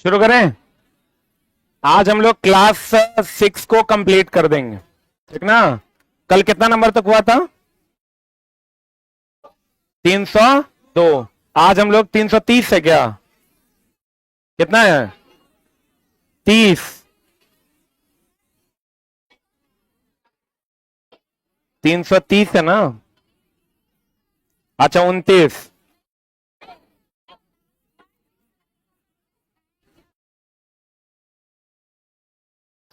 शुरू करें। आज हम लोग क्लास 6 को कंप्लीट कर देंगे, ठीक ना। कल कितना नंबर तक हुआ था? 302। आज हम लोग 330 है क्या? कितना है? 30। 330 है ना। अच्छा 29।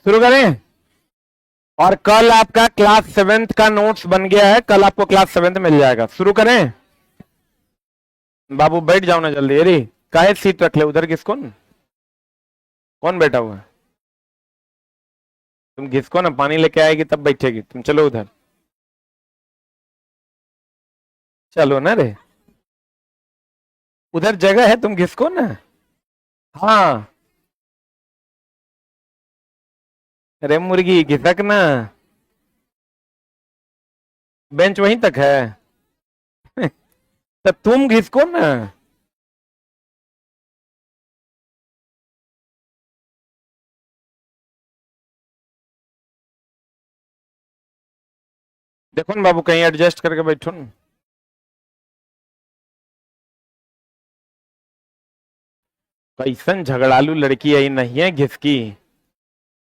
शुरू करें। और कल आपका क्लास 7th का नोट्स बन गया है, कल आपको क्लास 7th मिल जाएगा। शुरू करें। बाबू बैठ जाओ ना जल्दी। अरे काहे सीट रख ले उधर, किसको न? कौन बैठा हुआ है? तुम घिसको ना, पानी लेके आएगी तब बैठेगी। तुम चलो उधर, चलो ना रे, उधर जगह है, तुम घिसको ना। हाँ अरे मुर्गी घिसक ना। बेंच वहीं तक है। तो तुम घिसको ना। देखो ना बाबू, कहीं एडजस्ट करके बैठो ना। कैसन झगड़ालू लड़की आई नहीं है घिसकी।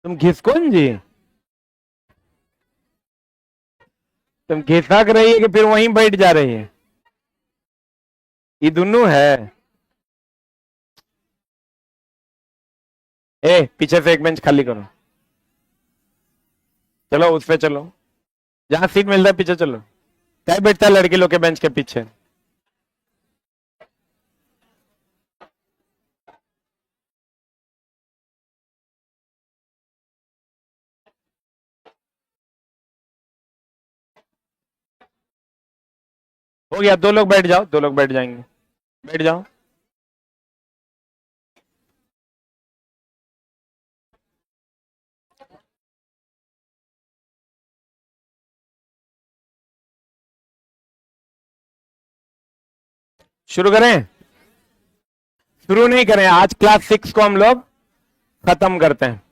तुम घिसको न जी। तुम घिसक रही है कि फिर वहीं बैठ जा रही है? ये दोनों है। ए पीछे से एक बेंच खाली करो। चलो उस पे चलो, जहां सीट मिल रहा है पीछे चलो। क्या बैठता है लड़की लोग के बेंच के पीछे? हो गया, दो लोग बैठ जाओ, दो लोग बैठ जाएंगे। बैठ जाओ। शुरू करें। शुरू नहीं करें, आज क्लास 6 को हम लोग खत्म करते हैं।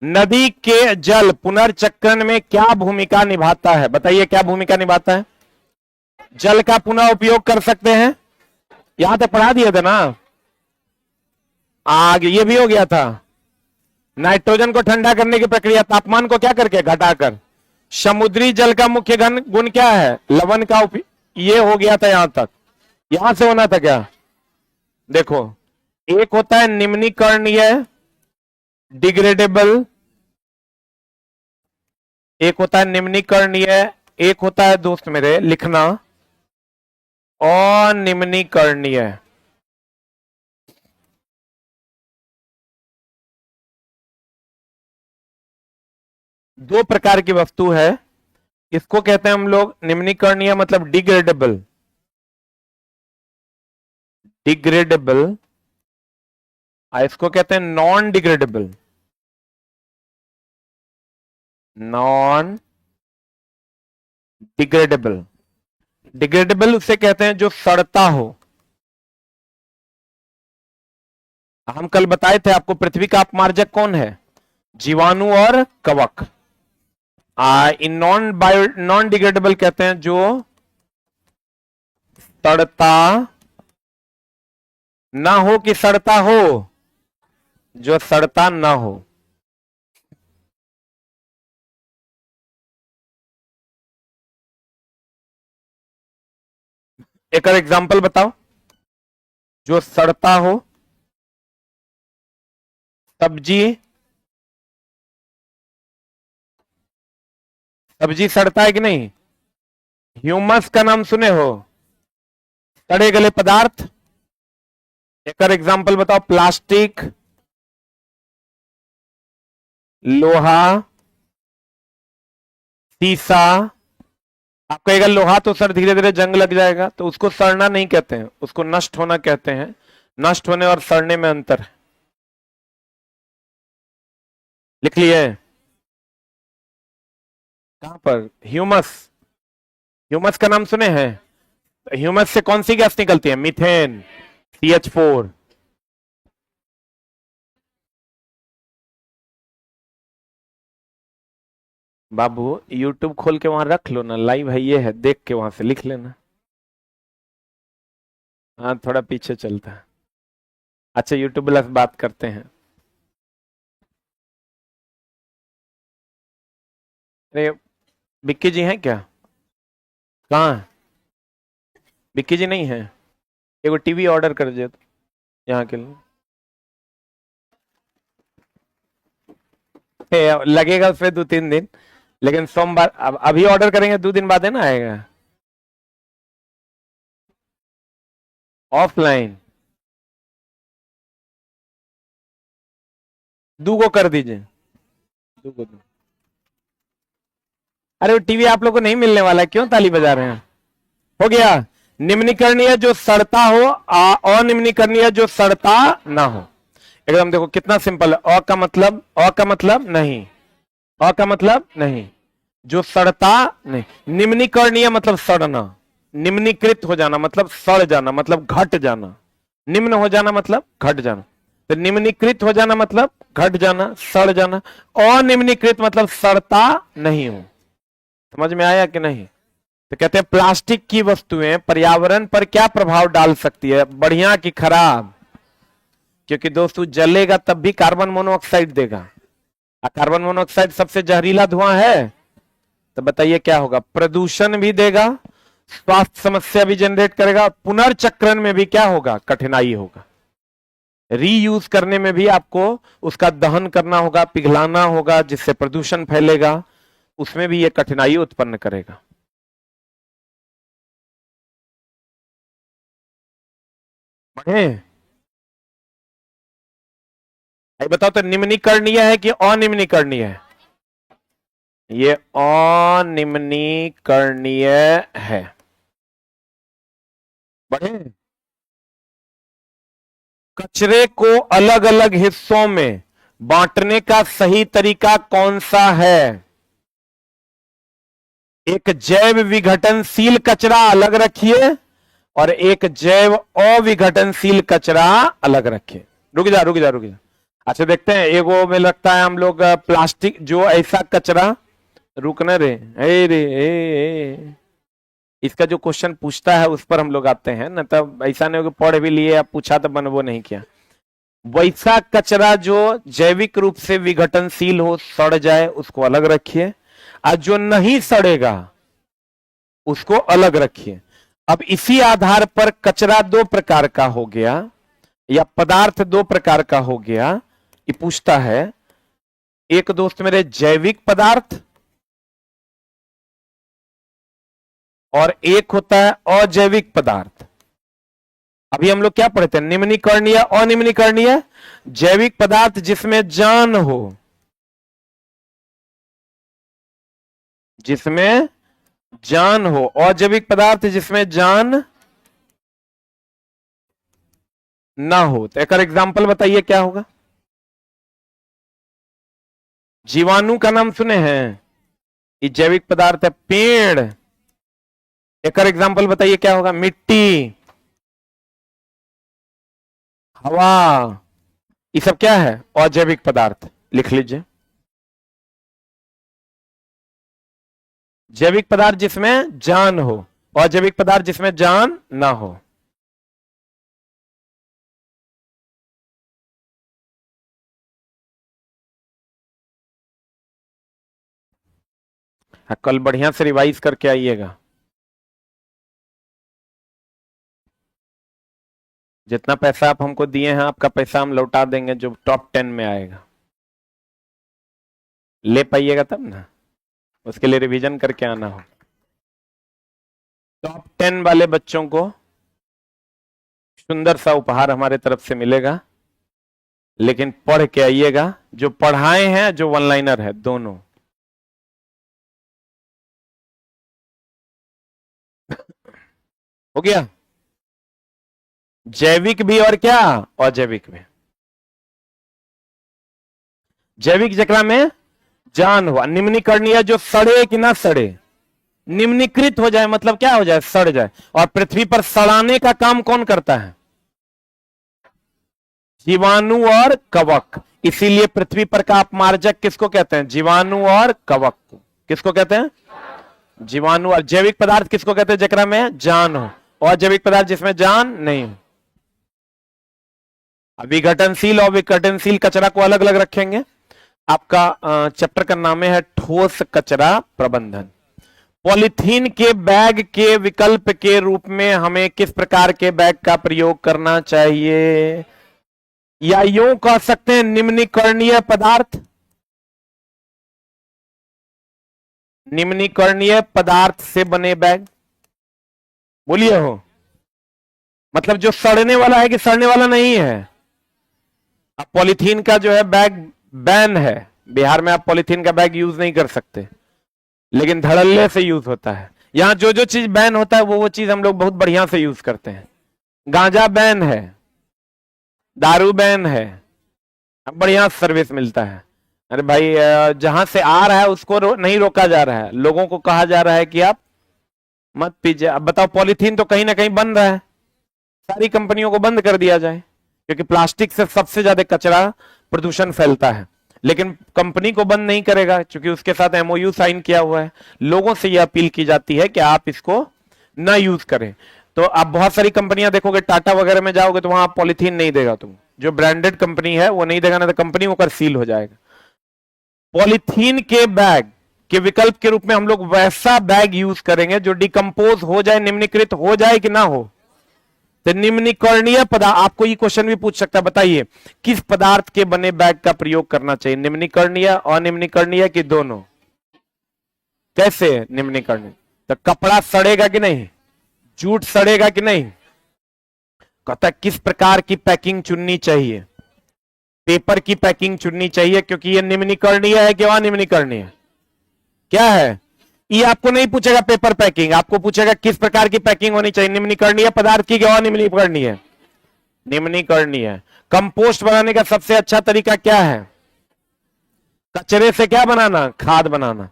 नदी के जल पुनर्चक्रण में क्या भूमिका निभाता है? बताइए क्या भूमिका निभाता है? जल का पुनः उपयोग कर सकते हैं, यहां तक पढ़ा दिए थे ना। आगे ये भी हो गया था। नाइट्रोजन को ठंडा करने की प्रक्रिया तापमान को क्या करके? घटाकर। समुद्री जल का मुख्य घन गुण क्या है? लवण का उपयोग। ये हो गया था यहां तक। यहां से होना था क्या? देखो, एक होता है निम्नीकरणीय डिग्रेडेबल, एक होता है निम्नीकरणीय, एक होता है दोस्त मेरे लिखना अनिम्नीकरणीय। दो प्रकार की वस्तु है, इसको कहते हैं हम लोग निम्नीकरणीय मतलब डिग्रेडेबल। डिग्रेडेबल, इसको कहते हैं non degradable. Non degradable. Degradable उसे कहते हैं जो सड़ता हो। हम कल बताए थे आपको, पृथ्वी का अपमार्जक कौन है? जीवाणु और कवक। इन नॉन डिग्रेडेबल कहते हैं जो सड़ता ना हो, कि सड़ता हो? जो सड़ता ना हो। एक और एग्जांपल बताओ, जो सड़ता हो। सब्जी, सब्जी सड़ता है कि नहीं? ह्यूमस का नाम सुने हो? सड़े गले पदार्थ। एक और एग्जांपल बताओ, प्लास्टिक, लोहा, शीशा। आप कहेगा लोहा तो सर धीरे धीरे जंग लग जाएगा, तो उसको सड़ना नहीं कहते हैं, उसको नष्ट होना कहते हैं। नष्ट होने और सड़ने में अंतर है। लिख लिए? कहां पर? ह्यूमस। ह्यूमस का नाम सुने हैं? ह्यूमस से कौन सी गैस निकलती है? Methane, CH4। बाबू यूट्यूब खोल के वहां रख लो ना, लाइव है ये है, देख के वहां से लिख लेना। हाँ थोड़ा पीछे चलता है। अच्छा यूट्यूब प्लस बात करते हैं। अरे विक्की जी हैं क्या? कहाँ है? विक्की जी नहीं है? एगो टीवी ऑर्डर कर दे तो यहाँ के लिए। लगेगा उसपे 2-3 दिन, लेकिन सोमवार अब अभी ऑर्डर करेंगे 2 दिन बाद है ना आएगा। ऑफलाइन दूगो कर दीजिए। दूगो दो। अरे वो टीवी आप लोग को नहीं मिलने वाला है, क्यों ताली बजा रहे हैं? हो गया। निम्नीकरणीय जो सड़ता हो, अनिम्नीकरणीय जो सड़ता ना हो। एकदम देखो कितना सिंपल है। अ का मतलब नहीं, अ का मतलब नहीं, जो सड़ता नहीं। निम्नीकरणीय मतलब सड़ना, निम्नीकृत हो जाना मतलब सड़ जाना, मतलब घट जाना। निम्न हो जाना मतलब घट जाना, तो निम्नीकृत हो जाना मतलब घट जाना, सड़ जाना। अनिम्नीकृत मतलब सड़ता नहीं हो। समझ में आया कि नहीं? तो कहते हैं प्लास्टिक की वस्तुएं पर्यावरण पर क्या प्रभाव डाल सकती है, बढ़िया कि खराब? क्योंकि दोस्तों जलेगा तब भी कार्बन मोनोऑक्साइड देगा, और कार्बन मोनोऑक्साइड सबसे जहरीला धुआं है। तो बताइए क्या होगा? प्रदूषण भी देगा, स्वास्थ्य समस्या भी जनरेट करेगा, पुनर्चक्रण में भी क्या होगा? कठिनाई होगा। रीयूज करने में भी आपको उसका दहन करना होगा, पिघलाना होगा, जिससे प्रदूषण फैलेगा, उसमें भी ये कठिनाई उत्पन्न करेगा। बढ़े? बताओ तो निम्नीकरणीय है कि अनिम्नीकरणीय है? ये अनिम्नीकरणीय है। बढ़े? कचरे को अलग अलग हिस्सों में बांटने का सही तरीका कौन सा है? एक जैव विघटनशील कचरा अलग रखिए और एक जैव अविघटनशील कचरा अलग रखिए। रुक जा रुक जा रुक जा। अच्छा देखते हैं, एगो में लगता है हम लोग प्लास्टिक जो ऐसा कचरा, रुकना रे, ए रे ए। इसका जो क्वेश्चन पूछता है उस पर हम लोग आते हैं ना, तब ऐसा नहीं हो कि पढ़ भी लिए या पूछा तो बनवो नहीं किया। वैसा कचरा जो जैविक रूप से विघटनशील हो, सड़ जाए, उसको अलग रखिए, और जो नहीं सड़ेगा उसको अलग रखिए। अब इसी आधार पर कचरा दो प्रकार का हो गया, या पदार्थ दो प्रकार का हो गया। ये पूछता है एक दोस्त मेरे जैविक पदार्थ, और एक होता है अजैविक पदार्थ। अभी हम लोग क्या पढ़ते हैं? निम्नीकरणीय अनिम्नीकरणीय। जैविक पदार्थ जिसमें जान हो, जिसमें जान हो। अजैविक पदार्थ जिसमें जान ना हो। तो एक एग्जांपल बताइए क्या होगा? जीवाणु का नाम सुने हैं? ये जैविक पदार्थ है। पेड़, एक एग्जांपल बताइए क्या होगा? मिट्टी, हवा, ये सब क्या है? अजैविक पदार्थ। लिख लीजिए। जैविक पदार्थ जिसमें जान हो, अजैविक पदार्थ जिसमें जान ना हो। हाँ, कल बढ़िया से रिवाइज करके आइएगा। जितना पैसा आप हमको दिए हैं, आपका पैसा हम लौटा देंगे जो टॉप 10 में आएगा। ले पाइएगा तब ना, उसके लिए रिवीजन करके आना हो। टॉप 10 वाले बच्चों को सुंदर सा उपहार हमारे तरफ से मिलेगा, लेकिन पढ़ के आइएगा। जो पढ़ाए हैं, जो वन लाइनर है, दोनों। हो गया? जैविक भी और क्या? अजैविक भी। जैविक जकरा में जान हुआ। निम्नीकरणीय जो सड़े कि ना सड़े, निम्नीकृत हो जाए मतलब क्या हो जाए? सड़ जाए। और पृथ्वी पर सड़ाने का काम कौन करता है? जीवाणु और कवक। इसीलिए पृथ्वी पर का अपमार्जक किसको कहते हैं? जीवाणु और कवक को। किसको कहते हैं? जीवाणु। और जैविक पदार्थ किसको कहते हैं? जेकरा में जान हो। और जैविक पदार्थ जिसमें जान नहीं हो। विघटनशील और विघटनशील कचरा को अलग अलग रखेंगे। आपका चैप्टर का नाम है ठोस कचरा प्रबंधन। पॉलीथीन के बैग के विकल्प के रूप में हमें किस प्रकार के बैग का प्रयोग करना चाहिए? या यूं कह सकते हैं निम्नीकरणीय पदार्थ, निम्नीकरणीय पदार्थ से बने बैग। बोलिए हो, मतलब जो सड़ने वाला है कि सड़ने वाला नहीं है। अब पॉलीथीन का जो है बैग बैन है, बिहार में आप पॉलीथीन का बैग यूज नहीं कर सकते, लेकिन धड़ल्ले से यूज होता है। यहां जो जो चीज बैन होता है वो चीज हम लोग बहुत बढ़िया से यूज करते हैं। गांजा बैन है, दारू बैन है, बढ़िया सर्विस मिलता है। अरे भाई जहां से आ रहा है उसको नहीं रोका जा रहा है, लोगों को कहा जा रहा है कि आप मत पीजिए। अब बताओ पॉलीथीन तो कहीं ना कहीं बन रहा है, सारी कंपनियों को बंद कर दिया जाए, क्योंकि प्लास्टिक से सबसे ज्यादा कचरा प्रदूषण फैलता है। लेकिन कंपनी को बंद नहीं करेगा, क्योंकि उसके साथ एमओयू साइन किया हुआ है। लोगों से यह अपील की जाती है कि आप इसको ना यूज करें। तो आप बहुत सारी कंपनियां देखोगे, टाटा वगैरह में जाओगे तो वहां पॉलीथीन नहीं देगा, तुम जो ब्रांडेड कंपनी है वो नहीं देगा, ना तो कंपनी होकर सील हो जाएगा। पॉलीथीन के बैग के विकल्प के रूप में हम लोग वैसा बैग यूज करेंगे जो डिकम्पोज हो जाए, निम्नीकृत हो जाए कि ना हो। तो निम्नीकरणीय पदार्थ, आपको ये क्वेश्चन भी पूछ सकता है, बताइए किस पदार्थ के बने बैग का प्रयोग करना चाहिए? निम्नीकरणीय, अनिम्नीकरणीय कि दोनों? कैसे निम्नीकरणीय? तो कपड़ा सड़ेगा कि नहीं, जूट सड़ेगा कि नहीं? कहता किस प्रकार की पैकिंग चुननी चाहिए? पेपर की पैकिंग चुननी चाहिए, क्योंकि ये निम्नीकरणीय है कि अनिम्नीकरणीय? क्या है ये आपको नहीं पूछेगा पेपर पैकिंग, आपको पूछेगा किस प्रकार की पैकिंग होनी चाहिए, निम्नीकरणीय पदार्थ की क्या अनिम्नीकरणीय? निम्नीकरणीय। कंपोस्ट बनाने का सबसे अच्छा तरीका क्या है? कचरे से क्या बनाना? खाद बनाना।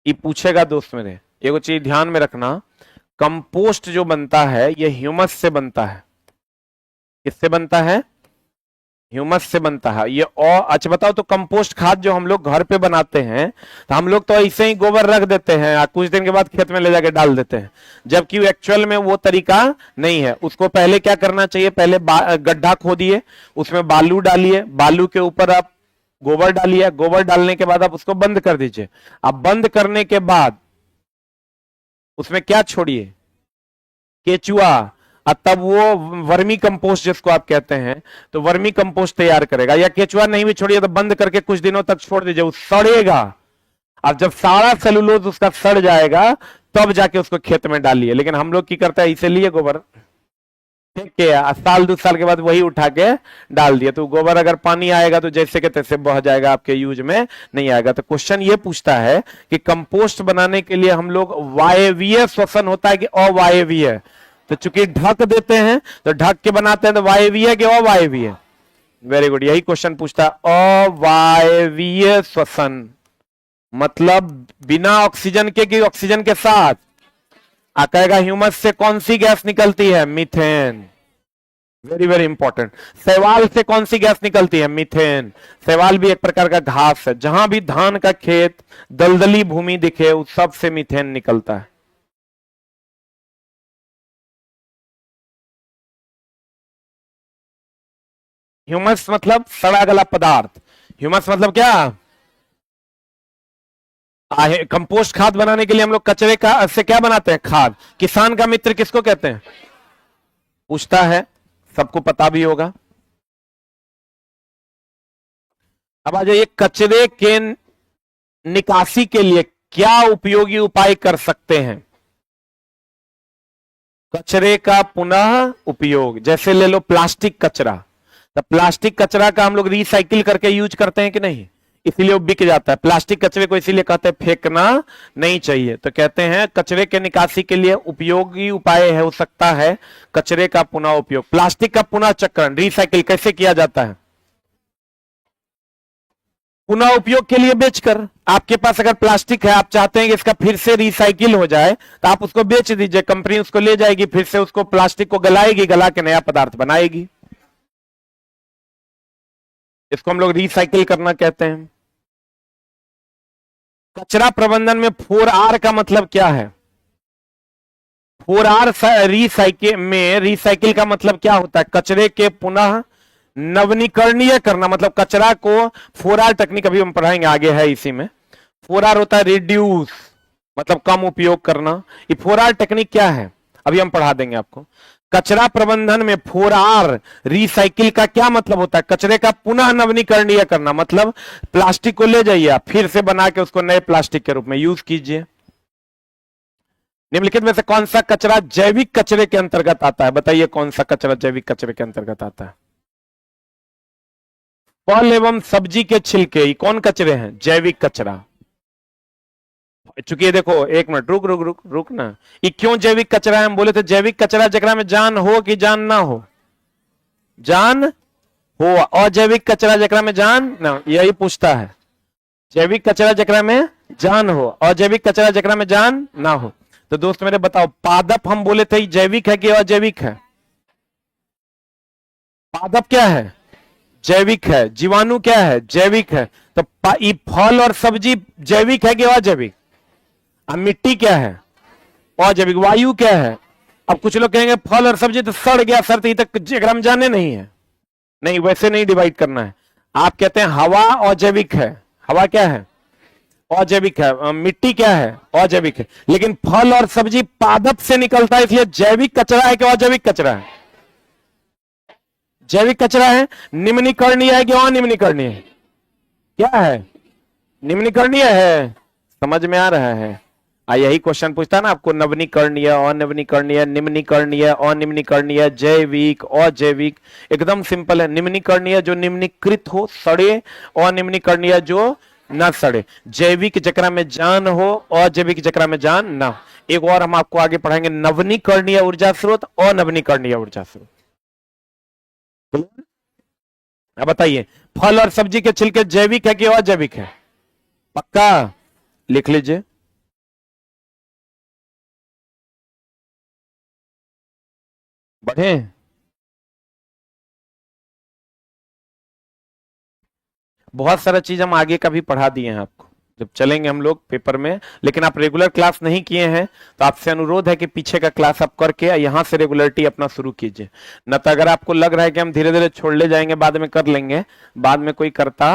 ये पूछेगा दोस्त मेरे, एगो चीज ध्यान में रखना, कंपोस्ट जो बनता है ये ह्यूमस से बनता है। किससे बनता है? ह्यूमस से बनता है ये। और अच्छा बताओ, तो कंपोस्ट खाद जो हम लोग घर पे बनाते हैं, तो हम लोग तो ऐसे ही गोबर रख देते हैं, कुछ दिन के बाद खेत में ले जाके डाल देते हैं, जबकि एक्चुअल में वो तरीका नहीं है। उसको पहले क्या करना चाहिए? पहले गड्ढा खोदिए, उसमें बालू डालिए, बालू के ऊपर आप गोबर डालिए, गोबर डालने के बाद आप उसको बंद कर दीजिए। अब बंद करने के बाद उसमें क्या छोड़िए? केचुआ। तब वो वर्मी कंपोस्ट जिसको आप कहते हैं, तो वर्मी कंपोस्ट तैयार करेगा। या केचुआ नहीं भी छोड़िए तो बंद करके कुछ दिनों तक छोड़ दीजिए, वो सड़ेगा। अब जब सारा सेलुलोज उसका सड़ जाएगा तब जाके उसको खेत में डालिए। लेकिन हम लोग की करते हैं, इसीलिए गोबर फेंक के साल 2 साल के बाद वही उठा के डाल दिया, तो गोबर अगर पानी आएगा तो जैसे के तैसे बह जाएगा, आपके यूज में नहीं आएगा। तो क्वेश्चन ये पूछता है कि कंपोस्ट बनाने के लिए हम लोग वायवीय श्वसन होता है कि अवायवीय? तो चूंकि ढक देते हैं तो ढक के बनाते हैं, तो वायवीय कि अवायवीय? वेरी गुड, यही क्वेश्चन पूछता है। अवायवीय श्वसन मतलब बिना ऑक्सीजन के कि ऑक्सीजन के साथ? कहेगा ह्यूमस से कौन सी गैस निकलती है? मीथेन। Very very important. शैवाल से कौन सी गैस निकलती है? मीथेन। शैवाल भी एक प्रकार का घास है, जहां भी धान का खेत, दलदली भूमि दिखे, उस सब से मीथेन निकलता है। ह्यूमस मतलब सड़ा गला पदार्थ। ह्यूमस मतलब क्या? कंपोस्ट खाद बनाने के लिए हम लोग कचरे का से क्या बनाते हैं? खाद। किसान का मित्र किसको कहते हैं? पूछता है, सबको पता भी होगा। अब आ जाइए, कचरे के निकासी के लिए क्या उपयोगी उपाय कर सकते हैं? कचरे का पुनः उपयोग, जैसे ले लो प्लास्टिक कचरा, तो प्लास्टिक कचरा का हम लोग रिसाइकिल करके यूज करते हैं कि नहीं? इसीलिए वो बिक जाता है। प्लास्टिक कचरे को इसीलिए कहते हैं फेंकना नहीं चाहिए। तो कहते हैं कचरे के निकासी के लिए उपयोगी उपाय है, हो सकता है कचरे का पुनः उपयोग। प्लास्टिक का पुनः चक्रण, रिसाइकिल कैसे किया जाता है? पुनः उपयोग के लिए बेचकर। आपके पास अगर प्लास्टिक है, आप चाहते हैं कि इसका फिर से रिसाइकिल हो जाए, तो आप उसको बेच दीजिए, कंपनी उसको ले जाएगी, फिर से उसको प्लास्टिक को गलाएगी, गला के नया पदार्थ बनाएगी। इसको हम लोग रिसाइकिल करना कहते हैं। कचरा प्रबंधन में 4R का मतलब क्या है? 4R रिसाइकिल का मतलब क्या होता है? कचरे के पुनः नवनीकरणीय करना, मतलब कचरा को 4R टेक्निक अभी हम पढ़ाएंगे, आगे है इसी में। 4R होता है रिड्यूस, मतलब कम उपयोग करना। ये 4R टेक्निक क्या है अभी हम पढ़ा देंगे आपको। कचरा प्रबंधन में 4R रिसाइकिल का क्या मतलब होता है? कचरे का पुनः नवीनीकरणीय करना, मतलब प्लास्टिक को ले जाइए आप, फिर से बना के उसको नए प्लास्टिक के रूप में यूज कीजिए। निम्नलिखित में से कौन सा कचरा जैविक कचरे के अंतर्गत आता है? बताइए कौन सा कचरा जैविक कचरे के अंतर्गत आता है? फल एवं सब्जी के छिलके, ये कौन कचरे हैं? जैविक कचरा। चूंकि ये देखो, एक मिनट, रुक रुक रुक रुक ना, ये क्यों जैविक कचरा है? हम बोले थे जैविक कचरा जकरा में जान हो कि जान ना हो? जान हो। अजैविक कचरा जकरा में जान ना, यही पूछता है। जैविक कचरा जकरा में जान हो, अजैविक कचरा जकरा में जान ना हो। तो दोस्त मेरे बताओ, पादप हम बोले थे जैविक है कि अजैविक है? पादप क्या है? जैविक है। जीवाणु क्या है? जैविक है। तो फल और सब्जी जैविक है कि अजैविक? अब मिट्टी क्या है? अजैविक। वायु क्या है? अब कुछ लोग कहेंगे फल और सब्जी तो सड़ गया सर, तो तक जगह में जाने नहीं है। नहीं, वैसे नहीं डिवाइड करना है। आप कहते हैं हवा अजैविक है। हवा क्या है? अजैविक है। मिट्टी क्या है? अजैविक है। लेकिन फल और सब्जी पादप से निकलता है, इसलिए जैविक कचरा है कि अजैविक कचरा है? जैविक कचरा है। निम्नीकरणीय है कि अनिम्नीकरणीय है? क्या है? निम्नीकरणीय है। समझ में आ रहा है? यही क्वेश्चन पूछता ना आपको, नवनीकरणीय, अनवनीकरणीय, निम्नीकरणीय, अनिम्नीकरणीय, जैविक, अजैविक। एकदम सिंपल है। निम्नीकरणीय जो निम्नीकृत हो, सड़े। अनिम्नीकरणीय जो ना सड़े। जैविक जकरा में जान हो, अजैविक जकरा में जान ना हो। एक और हम आपको आगे पढ़ाएंगे, नवनीकरणीय ऊर्जा स्रोत, अनवनीकरणीय ऊर्जा स्रोत। अब बताइए, फल और सब्जी के छिलके जैविक है कि अजैविक है? पक्का लिख लीजिए। बढ़े। बहुत सारा चीज हम आगे का भी पढ़ा दिए हैं आपको, जब चलेंगे हम लोग पेपर में। लेकिन आप रेगुलर क्लास नहीं किए हैं, तो आपसे अनुरोध है कि पीछे का क्लास आप करके यहां से रेगुलरिटी अपना शुरू कीजिए। न तो अगर आपको लग रहा है कि हम धीरे धीरे छोड़ ले जाएंगे, बाद में कर लेंगे, बाद में कोई करता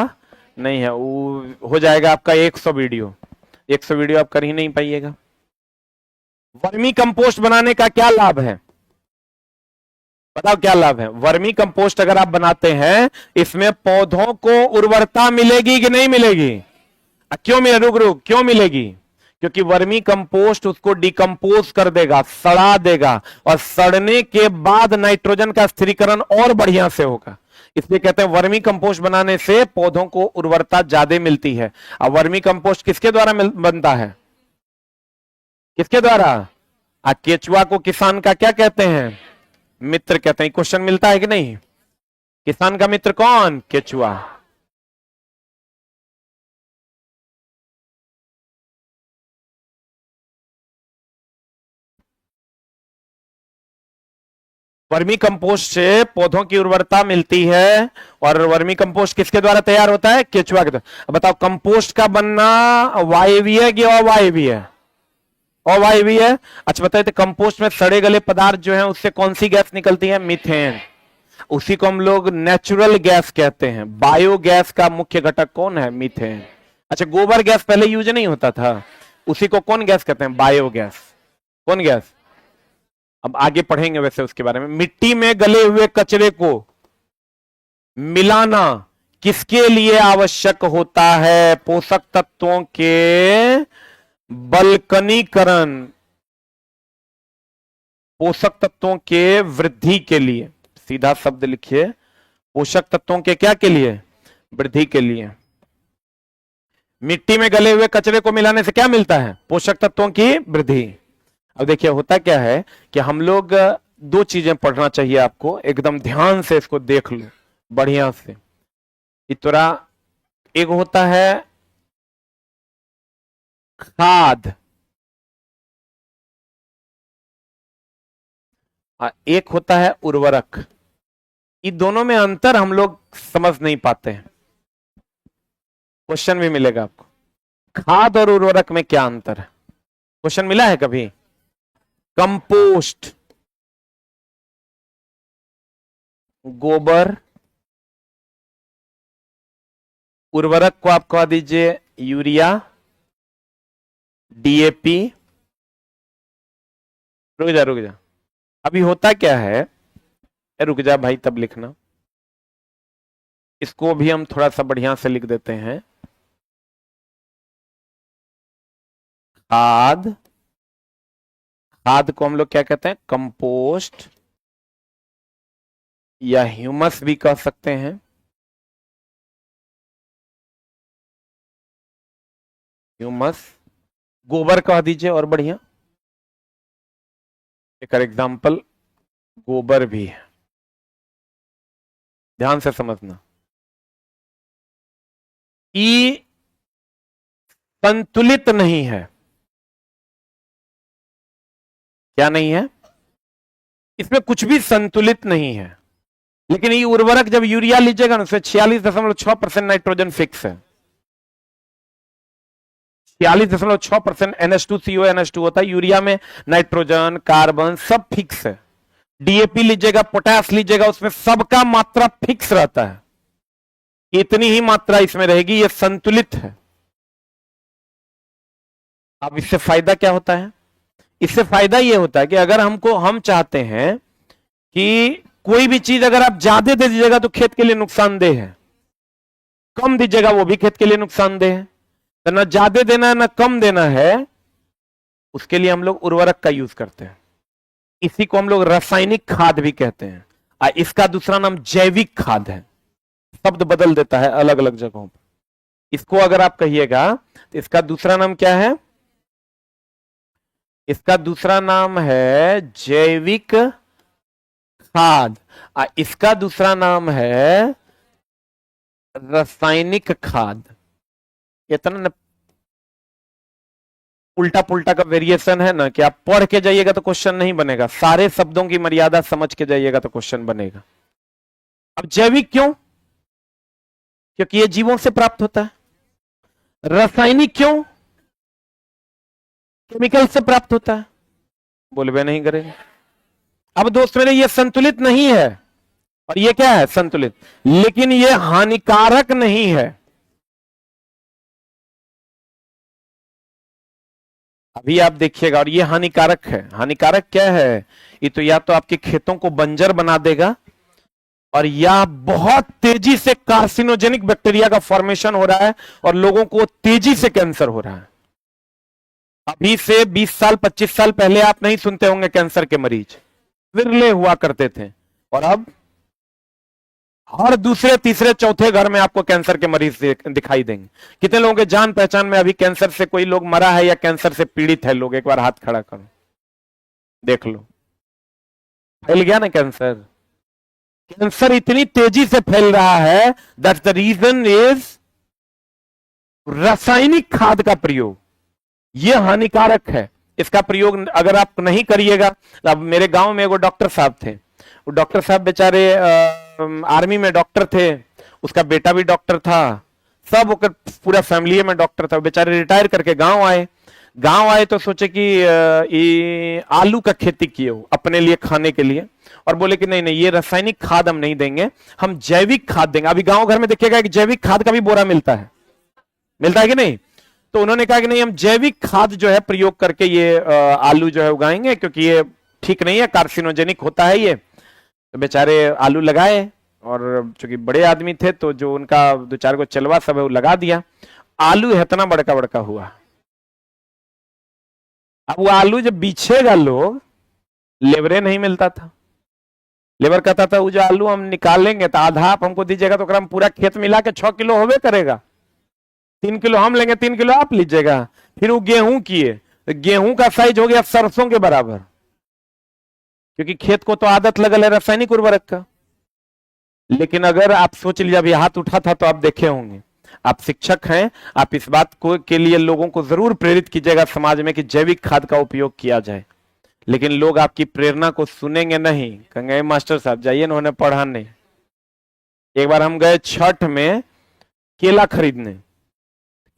नहीं है, वो हो जाएगा आपका 100 वीडियो। 100 वीडियो आप कर ही नहीं पाइएगा। वर्मी कंपोस्ट बनाने का क्या लाभ है? बताओ क्या लाभ है? वर्मी कंपोस्ट अगर आप बनाते हैं, इसमें पौधों को उर्वरता मिलेगी कि नहीं मिलेगी? क्यों मिले? रुक रुक, क्यों मिलेगी? क्योंकि वर्मी कंपोस्ट उसको डिकम्पोज कर देगा, सड़ा देगा, और सड़ने के बाद नाइट्रोजन का स्थिरीकरण और बढ़िया से होगा। इसलिए कहते हैं वर्मी कंपोस्ट बनाने से पौधों को उर्वरता ज्यादा मिलती है। अब वर्मी कंपोस्ट किसके द्वारा बनता है? किसके द्वारा? केचुआ को किसान का क्या कहते हैं? मित्र कहते हैं। क्वेश्चन मिलता है कि नहीं? किसान का मित्र कौन? केचुआ। वर्मी कंपोस्ट से पौधों की उर्वरता मिलती है, और वर्मी कंपोस्ट किसके द्वारा तैयार होता है? केचुआ के द्वारा। अब बताओ, कंपोस्ट का बनना वायवीय है कि अवायवीय है? अवायवीय है। अच्छा बताइए, तो कंपोस्ट में सड़े गले पदार्थ जो है, उससे कौन सी गैस निकलती है? मीथेन। उसी को हम लोग नेचुरल गैस कहते हैं। बायोगैस का मुख्य घटक कौन है? मीथेन। अच्छा, गोबर गैस पहले यूज नहीं होता था, उसी को कौन गैस कहते हैं? बायोगैस। कौन गैस? अब आगे पढ़ेंगे वैसे उसके बारे में। मिट्टी में गले हुए कचरे को मिलाना किसके लिए आवश्यक होता है? पोषक तत्वों के बल्कनीकरण, पोषक तत्वों के वृद्धि के लिए। सीधा शब्द लिखिए, पोषक तत्वों के क्या के लिए? वृद्धि के लिए। मिट्टी में गले हुए कचरे को मिलाने से क्या मिलता है? पोषक तत्वों की वृद्धि। अब देखिए, होता क्या है कि हम लोग दो चीजें पढ़ना चाहिए आपको, एकदम ध्यान से इसको देख लो बढ़िया से। इतना एक होता है खाद, एक होता है उर्वरक। इन दोनों में अंतर हम लोग समझ नहीं पाते हैं। क्वेश्चन भी मिलेगा आपको। खाद और उर्वरक में क्या अंतर है? क्वेश्चन मिला है कभी? कंपोस्ट, गोबर, उर्वरक को आप कह दीजिए यूरिया, डीएपी। रुक जा, अभी होता क्या है, रुक जा भाई, तब लिखना। इसको भी हम थोड़ा सा बढ़िया से लिख देते हैं। खाद, खाद को हम लोग क्या कहते हैं? कंपोस्ट या ह्यूमस भी कह सकते हैं। ह्यूमस, गोबर कह दीजिए और बढ़िया। एक एग्जाम्पल गोबर भी है, ध्यान से समझना। ई संतुलित नहीं है। क्या नहीं है? इसमें कुछ भी संतुलित नहीं है। लेकिन ये उर्वरक जब यूरिया लीजिएगा ना, उसमें 46.6% नाइट्रोजन फिक्स है। 46.6% NH2CO NH2 होता है। यूरिया में नाइट्रोजन, कार्बन सब फिक्स है। डीएपी लीजिएगा, पोटास लीजिएगा, उसमें सबका मात्रा फिक्स रहता है। इतनी ही मात्रा इसमें रहेगी, ये संतुलित है। अब इससे फायदा क्या होता है? इससे फायदा ये होता है कि अगर हम चाहते हैं कि कोई भी चीज अगर आप ज्यादा दे दीजिएगा तो खेत के लिए नुकसानदेह है, कम दीजिएगा वो भी खेत के लिए नुकसानदेह है। तो ना ज्यादा देना है ना कम देना है, उसके लिए हम लोग उर्वरक का यूज करते हैं। इसी को हम लोग रासायनिक खाद भी कहते हैं। इसका दूसरा नाम जैविक खाद है। शब्द बदल देता है अलग अलग जगहों पर। इसको अगर आप कहिएगा तो इसका दूसरा नाम क्या है? इसका दूसरा नाम है जैविक खाद। इसका दूसरा नाम है रासायनिक खाद। इतना उल्टा पुल्टा का वेरिएशन है ना कि आप पढ़ के जाइएगा तो क्वेश्चन नहीं बनेगा, सारे शब्दों की मर्यादा समझ के जाइएगा तो क्वेश्चन बनेगा। अब जैविक क्यों? क्योंकि ये जीवों से प्राप्त होता है। रासायनिक क्यों? केमिकल से प्राप्त होता है। बोलबे नहीं करेंगे। अब दोस्त मेरे, ये संतुलित नहीं है और ये क्या है? संतुलित। लेकिन ये हानिकारक नहीं है। अभी आप देखिएगा, और ये हानिकारक है। हानिकारक क्या है? ये तो या तो आपके खेतों को बंजर बना देगा, और या बहुत तेजी से कार्सिनोजेनिक बैक्टीरिया का फॉर्मेशन हो रहा है और लोगों को तेजी से कैंसर हो रहा है। अभी से 20 साल 25 साल पहले आप नहीं सुनते होंगे कैंसर के मरीज, विरले हुआ करते थे, और अब हर दूसरे तीसरे चौथे घर में आपको कैंसर के मरीज दिखाई देंगे। कितने लोगों के जान पहचान में अभी कैंसर से कोई लोग मरा है या कैंसर से पीड़ित है? लोग एक बार हाथ खड़ा करो, देख लो। फैल गया ना कैंसर। कैंसर इतनी तेजी से फैल रहा है, दैट्स द रीजन इज रासायनिक खाद का प्रयोग। यह हानिकारक है। इसका प्रयोग अगर आप नहीं करिएगा। अब मेरे गांव में एगो डॉक्टर साहब थे। वो डॉक्टर साहब बेचारे आर्मी में डॉक्टर थे, उसका बेटा भी डॉक्टर था, सब पूरा फैमिली में डॉक्टर था। बेचारे रिटायर करके गांव आए तो सोचे कि ये आलू का खेती किए हो अपने लिए खाने के लिए, और बोले कि नहीं ये रासायनिक खाद हम नहीं देंगे, हम जैविक खाद देंगे। अभी गांव घर में देखिएगा कि जैविक खाद का भी बोरा मिलता है कि नहीं? तो उन्होंने कहा कि नहीं, हम जैविक खाद जो है प्रयोग करके ये आलू जो है उगाएंगे, क्योंकि ये ठीक नहीं है, कार्सिनोजेनिक होता है ये। तो बेचारे आलू लगाए, और चूंकि बड़े आदमी थे तो जो उनका 2-4 को चलवा सब है वो लगा दिया। आलू इतना बड़का बड़का हुआ। अब वो आलू जब बीछेगा, लोग लेबरे नहीं मिलता था। लेबर कहता था वो जो आलू हम निकालेंगे तो आधा आप हमको दीजिएगा, तो हम पूरा खेत मिला के 6 किलो होवे करेगा। 3 किलो हम लेंगे, 3 किलो आप लीजिएगा। फिर वो गेहूं किए, तो गेहूं का साइज हो गया सरसों के बराबर, क्योंकि खेत को तो आदत लगल है रासायनिक उर्वरक का। लेकिन अगर आप सोच लीजिए, अभी हाथ उठा था तो आप देखे होंगे, आप शिक्षक हैं, आप इस बात को के लिए लोगों को जरूर प्रेरित कीजिएगा समाज में कि जैविक खाद का उपयोग किया जाए। लेकिन लोग आपकी प्रेरणा को सुनेंगे नहीं, कहेंगे मास्टर साहब जाइए ना, उन्हें पढ़ाने। एक बार हम गए छठ में केला खरीदने,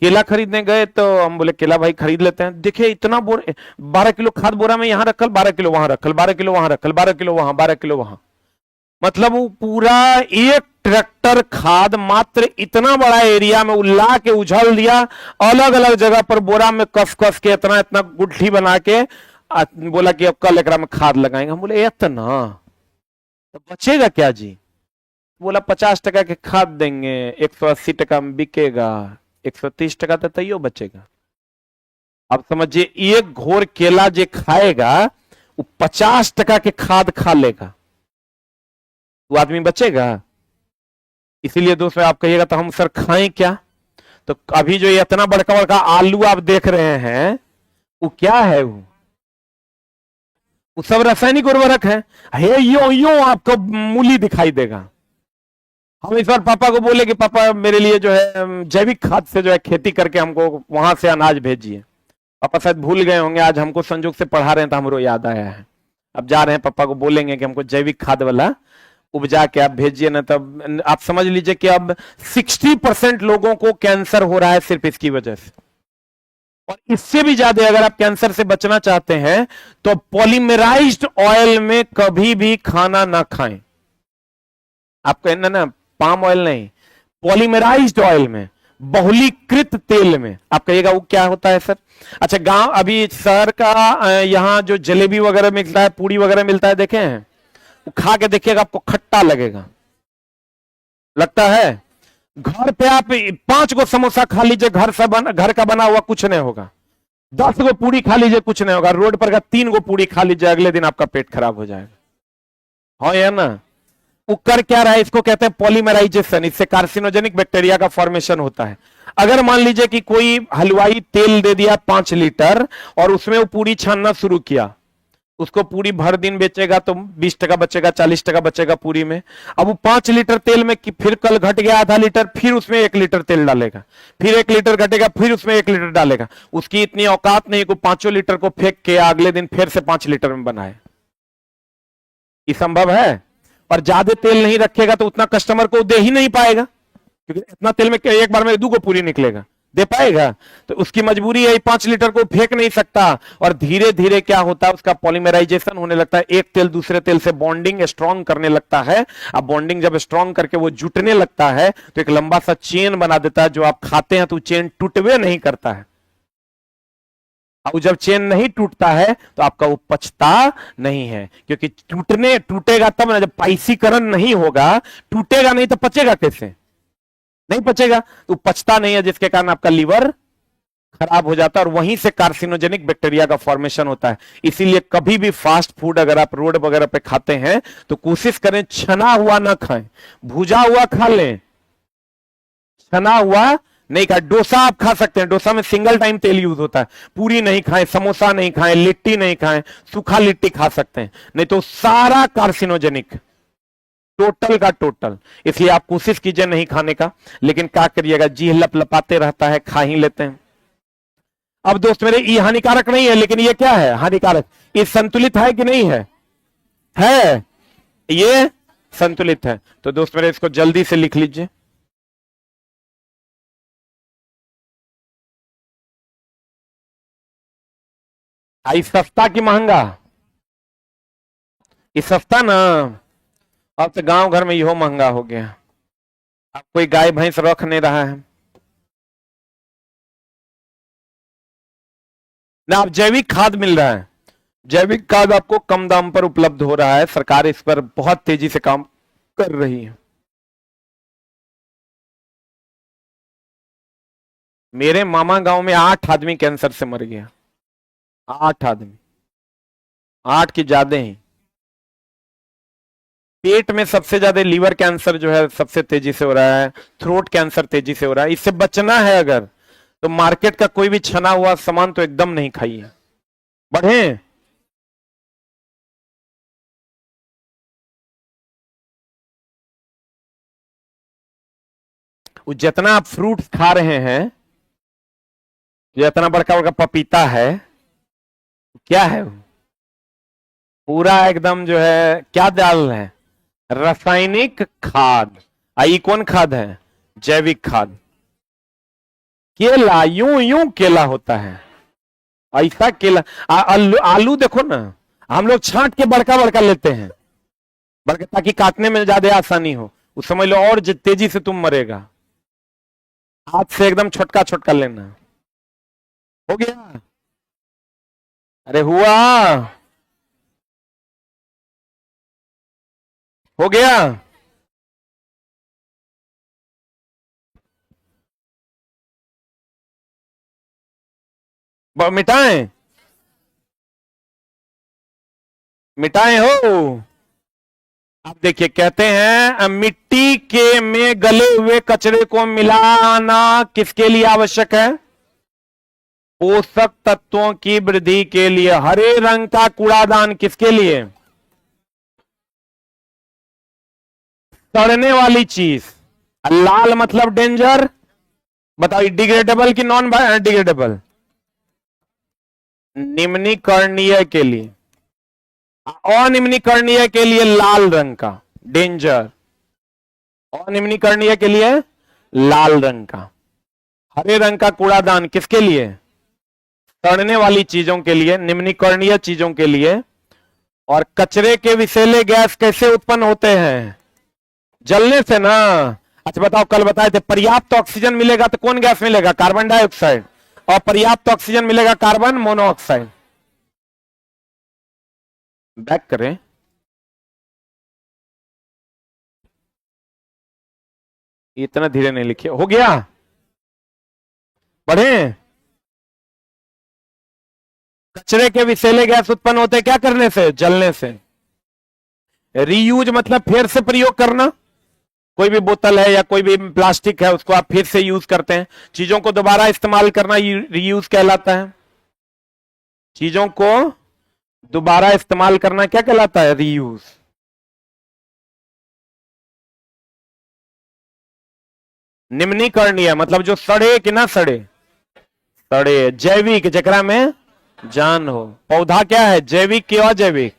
केला खरीदने गए तो हम बोले केला भाई खरीद लेते हैं। देखिए इतना बोरा, 12 किलो खाद बोरा में यहां रखल, 12 किलो वहां रखल, 12 किलो वहां रखल, 12 किलो वहां, 12 किलो वहां। मतलब वो पूरा एक ट्रैक्टर खाद मात्र इतना बड़ा एरिया में उल्ला के उछल दिया, अलग अलग जगह पर बोरा में कस कस के इतना इतना गुठली बना के बोला कि अब कल एकरा में खाद लगाएंगे। हम बोले इतना तो बचेगा क्या जी? बोला 50 टका के खाद देंगे, 180 टका में बिकेगा, 130 टका तो तैयो बचेगा। अब समझिए एक घोर केला जे खाएगा वो 50 टका के खाद खा लेगा, वो आदमी बचेगा? इसीलिए दोस्तों आप कहिएगा तो हम सर खाएं क्या? तो अभी जो ये इतना बड़का बड़का आलू आप देख रहे हैं वो क्या है? वो सब रासायनिक उर्वरक है। यो आपको मूली दिखाई देगा। हम इस बार पापा को बोले कि पापा मेरे लिए जो है जैविक खाद से जो है खेती करके हमको वहां से अनाज भेजिए। पापा शायद भूल गए होंगे, आज हमको संजोग से पढ़ा रहे हैं तो हमको याद आया है। अब जा रहे हैं पापा को बोलेंगे कि हमको जैविक खाद वाला उपजा के आप भेजिए ना। तब आप समझ लीजिए कि अब 60% लोगों को कैंसर हो रहा है सिर्फ इसकी वजह से। और इससे भी ज्यादा अगर आप कैंसर से बचना चाहते हैं तो पॉलीमराइज्ड ऑयल में कभी भी खाना ना खाएं। आप कहना ना पाम ऑयल नहीं, पॉलीमराइज्ड ऑयल में, बहुलीकृत तेल में। आप कहिएगा वो क्या होता है सर? अच्छा गांव अभी शहर का यहाँ जो जलेबी वगैरह मिलता है, पूड़ी वगैरह मिलता है, देखे हैं? वो खा के देखिएगा आपको खट्टा लगेगा, लगता है। घर पे आप 5 गो समोसा खा लीजिए, घर का बना हुआ कुछ नहीं होगा। 10 गो पूड़ी खा लीजिए कुछ नहीं होगा। रोड पर का 3 गो पूड़ी खा लीजिए, अगले दिन आपका पेट खराब हो जाएगा। हाँ या ना? वो कर क्या रहा है? इसको कहते हैं पॉलीमराइजेशन। इससे कार्सिनोजेनिक बैक्टीरिया का फॉर्मेशन होता है। अगर मान लीजिए कि कोई हलवाई तेल दे दिया 5 लीटर और उसमें वो पूरी छानना शुरू किया, उसको पूरी भर दिन बेचेगा तो 20 टका बचेगा, 40 टका बचेगा पूरी में। अब वो 5 लीटर तेल में फिर कल घट गया आधा लीटर, फिर उसमें 1 लीटर तेल डालेगा, फिर 1 लीटर घटेगा, फिर उसमें 1 लीटर डालेगा। उसकी इतनी औकात नहीं कि 5 लीटर को फेंक के अगले दिन फिर से 5 लीटर में बनाए। ये संभव है? और ज्यादा तेल नहीं रखेगा तो उतना कस्टमर को दे ही नहीं पाएगा, क्योंकि इतना तेल में एक बार में 2 को पूरी निकलेगा, दे पाएगा? तो उसकी मजबूरी है 5 लीटर को फेंक नहीं सकता। और धीरे धीरे क्या होता है, उसका पॉलीमराइजेशन होने लगता है, एक तेल दूसरे तेल से बॉन्डिंग स्ट्रॉन्ग करने लगता है। अब बॉन्डिंग जब स्ट्रॉन्ग करके वो जुटने लगता है तो एक लंबा सा चेन बना देता है। जो आप खाते हैं तो चेन टूटवे नहीं करता है। अब जब चेन नहीं टूटता है तो आपका वो पचता नहीं है, क्योंकि टूटेगा तब ना, जब पाइसीकरण नहीं होगा। टूटेगा नहीं तो पचेगा कैसे? नहीं पचेगा, तो पचता नहीं है, जिसके कारण आपका लीवर खराब हो जाता है और वहीं से कार्सिनोजेनिक बैक्टीरिया का फॉर्मेशन होता है। इसीलिए कभी भी फास्ट फूड अगर आप रोड वगैरह पे खाते हैं तो कोशिश करें छना हुआ ना खाएं, भुजा हुआ खा लें, छना हुआ नहीं खाएं। डोसा आप खा सकते हैं, डोसा में सिंगल टाइम तेल यूज होता है। पूरी नहीं खाएं, समोसा नहीं खाएं, लिट्टी नहीं खाएं, सूखा लिट्टी खा सकते हैं, नहीं तो सारा कार्सिनोजेनिक, टोटल का टोटल। इसलिए आप कोशिश कीजिए नहीं खाने का, लेकिन क्या करिएगा, जी लपलपाते रहता है, खा ही लेते हैं। अब दोस्त मेरे, ये हानिकारक नहीं है, लेकिन ये क्या है? हानिकारक। ये संतुलित है कि नहीं है? है, ये संतुलित है। तो दोस्त मेरे इसको जल्दी से लिख लीजिए। आई सस्ता कि महंगा? ये सस्ता ना। अब तो गांव घर में यो महंगा हो गया। अब कोई गाय भैंस रख नहीं रहा है ना। अब जैविक खाद मिल रहा है, जैविक खाद आपको कम दाम पर उपलब्ध हो रहा है। सरकार इस पर बहुत तेजी से काम कर रही है। मेरे मामा गांव में 8 आदमी कैंसर से मर गया। 8 आदमी, 8 की ज्यादा ही। पेट में सबसे ज्यादा लीवर कैंसर जो है सबसे तेजी से हो रहा है, थ्रोट कैंसर तेजी से हो रहा है। इससे बचना है अगर, तो मार्केट का कोई भी छना हुआ सामान तो एकदम नहीं खाइए। बढ़े जितना आप फ्रूट खा रहे हैं, जितना बड़का बड़का पपीता है, क्या है वो? पूरा एकदम जो है क्या डाल रहे हैं? रासायनिक खाद। आई कौन खाद है? जैविक खाद। केला यूं यूं केला होता है, ऐसा केला। आलू देखो ना, हम लोग छांट के बड़का बड़का लेते हैं, बल्कि ताकि काटने में ज्यादा आसानी हो। उस समझ लो और तेजी से तुम मरेगा। हाथ से एकदम छोटका छोटका लेना। हो गया? अरे हुआ? हो गया? मिटाएं? मिटाएं हो? अब देखिए, कहते हैं मिट्टी के में गले हुए कचरे को मिलाना किसके लिए आवश्यक है? पोषक तत्वों की वृद्धि के लिए। हरे रंग का कूड़ादान किसके लिए? सड़ने वाली चीज। लाल मतलब डेंजर। बताइए, डिग्रेडेबल की नॉन डिग्रेडेबल? निम्नीकरणीय के लिए। अनिम्नीकरणीय के लिए लाल रंग का डेंजर, अनिम्नीकरणीय के लिए लाल रंग का। हरे रंग का कूड़ादान किसके लिए? सड़ने वाली चीजों के लिए, निम्नीकरणीय चीजों के लिए। और कचरे के विषैले गैस कैसे उत्पन्न होते हैं? जलने से ना। अच्छा बताओ, कल बताए थे पर्याप्त ऑक्सीजन मिलेगा तो कौन गैस मिलेगा? Carbon dioxide. और पर्याप्त ऑक्सीजन मिलेगा कार्बन मोनोऑक्साइड। बैक करें। इतना धीरे नहीं लिखिए। हो गया? बढ़े? कचरे के विषैले गैस उत्पन्न होते क्या करने से? जलने से। रीयूज मतलब फिर से प्रयोग करना। कोई भी बोतल है या कोई भी प्लास्टिक है, उसको आप फिर से यूज करते हैं। चीजों को दोबारा इस्तेमाल करना रीयूज कहलाता है। चीजों को दोबारा इस्तेमाल करना क्या कहलाता है? रीयूज। निम्नीकरणीय मतलब जो सड़े कि ना सड़े? सड़े। जैविक जकरा में जान हो। पौधा क्या है? जैविक कि अजैविक?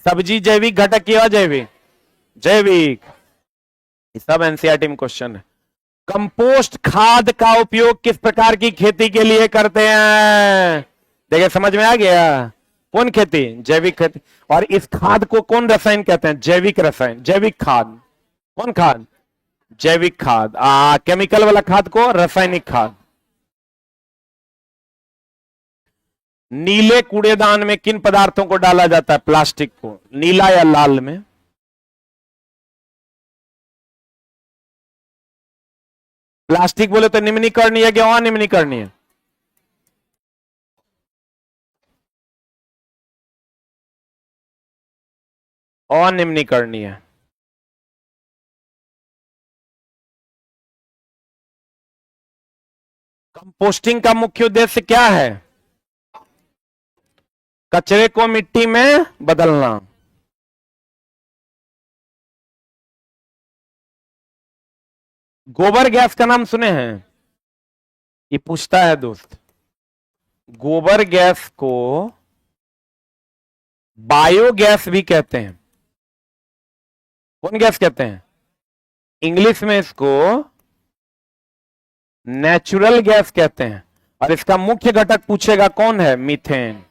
सब्जी जैविक, घटक की अजैविक? जैविक। सब एनसीईआरटी में क्वेश्चन है। कंपोस्ट खाद का उपयोग किस प्रकार की खेती के लिए करते हैं? देखिए, समझ में आ गया? कौन खेती? जैविक खेती। और इस खाद को कौन रसायन कहते हैं? जैविक रसायन, जैविक खाद। कौन खाद? जैविक खाद। केमिकल वाला खाद को रासायनिक खाद। नीले कूड़ेदान में किन पदार्थों को डाला जाता है? प्लास्टिक को। नीला या लाल में? प्लास्टिक बोले तो निम्नीकरणीय कि अनिम्नीकरणीय? अनिम्नीकरणीय। कंपोस्टिंग का मुख्य उद्देश्य क्या है? कचरे को मिट्टी में बदलना। गोबर गैस का नाम सुने हैं? ये पूछता है दोस्त। गोबर गैस को बायोगैस भी कहते हैं। कौन गैस कहते हैं? इंग्लिश में इसको नेचुरल गैस कहते हैं। और इसका मुख्य घटक पूछेगा कौन है? मीथेन।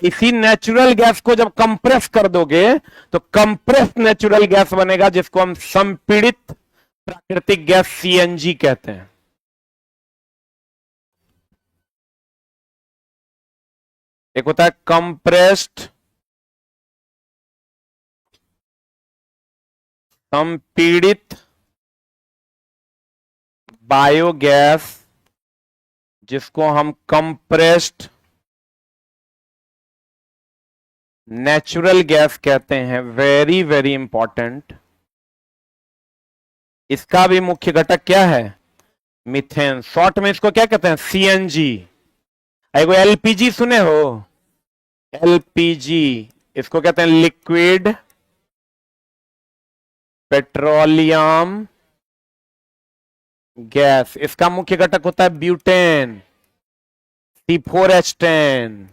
इसी नेचुरल गैस को जब कंप्रेस कर दोगे तो कंप्रेस नेचुरल गैस बनेगा, जिसको हम संपीड़ित प्राकृतिक गैस सीएनजी कहते हैं। एक होता है कंप्रेस्ड संपीड़ित बायोगैस, जिसको हम कंप्रेस्ड नेचुरल गैस कहते हैं। Very very important. इसका भी मुख्य घटक क्या है? मीथेन। शॉर्ट में इसको क्या कहते हैं? सीएनजी। एगो एलपीजी सुने हो? एलपीजी इसको कहते हैं लिक्विड पेट्रोलियम गैस। इसका मुख्य घटक होता है ब्यूटेन, C4H10।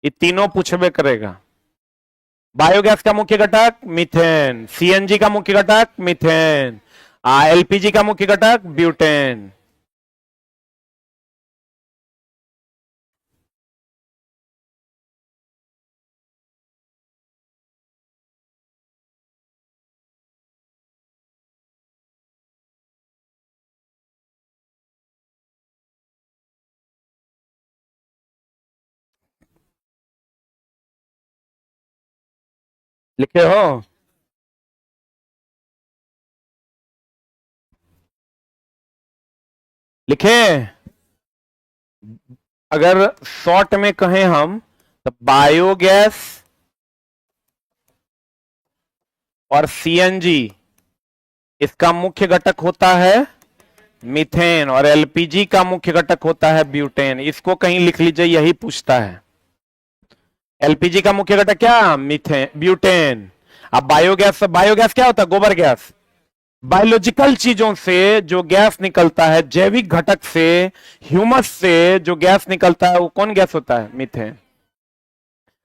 ये तीनों पूछबे करेगा। बायोगैस का मुख्य घटक मीथेन, सीएनजी का मुख्य घटक मीथेन, एलपीजी का मुख्य घटक ब्यूटेन। लिखे हो? लिखे? अगर शॉर्ट में कहें हम तो बायोगैस और सीएनजी, इसका मुख्य घटक होता है मीथेन, और एलपीजी का मुख्य घटक होता है ब्यूटेन। इसको कहीं लिख लीजिए, यही पूछता है। एलपीजी का मुख्य घटक क्या? Methane, butane. अब बायोगैस, बायोगैस क्या होता है? गोबर गैस। बायोलॉजिकल चीजों से जो गैस निकलता है, जैविक घटक से, ह्यूमस से जो गैस निकलता है, वो कौन गैस होता है? मीथेन।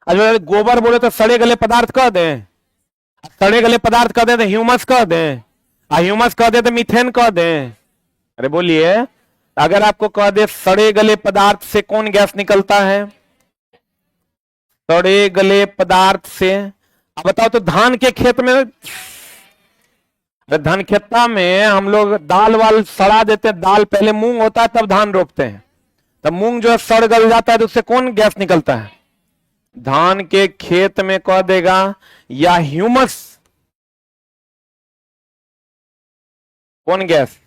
अगर गोबर बोले तो सड़े गले पदार्थ कह दें, सड़े गले पदार्थ कह दें तो ह्यूमस कह दें, ह्यूमस कह दें तो मीथेन कह दें। अरे बोलिए, अगर आपको कह दे सड़े गले पदार्थ से कौन गैस निकलता है? सड़े गले पदार्थ से। अब बताओ तो धान के खेत में, धान खेता में हम लोग दाल वाल सड़ा देते हैं, दाल पहले मूंग होता है तब धान रोपते हैं, तब मूंग जो है सड़ गल जाता है तो उससे कौन गैस निकलता है? धान के खेत में कह देगा या ह्यूमस, कौन गैस?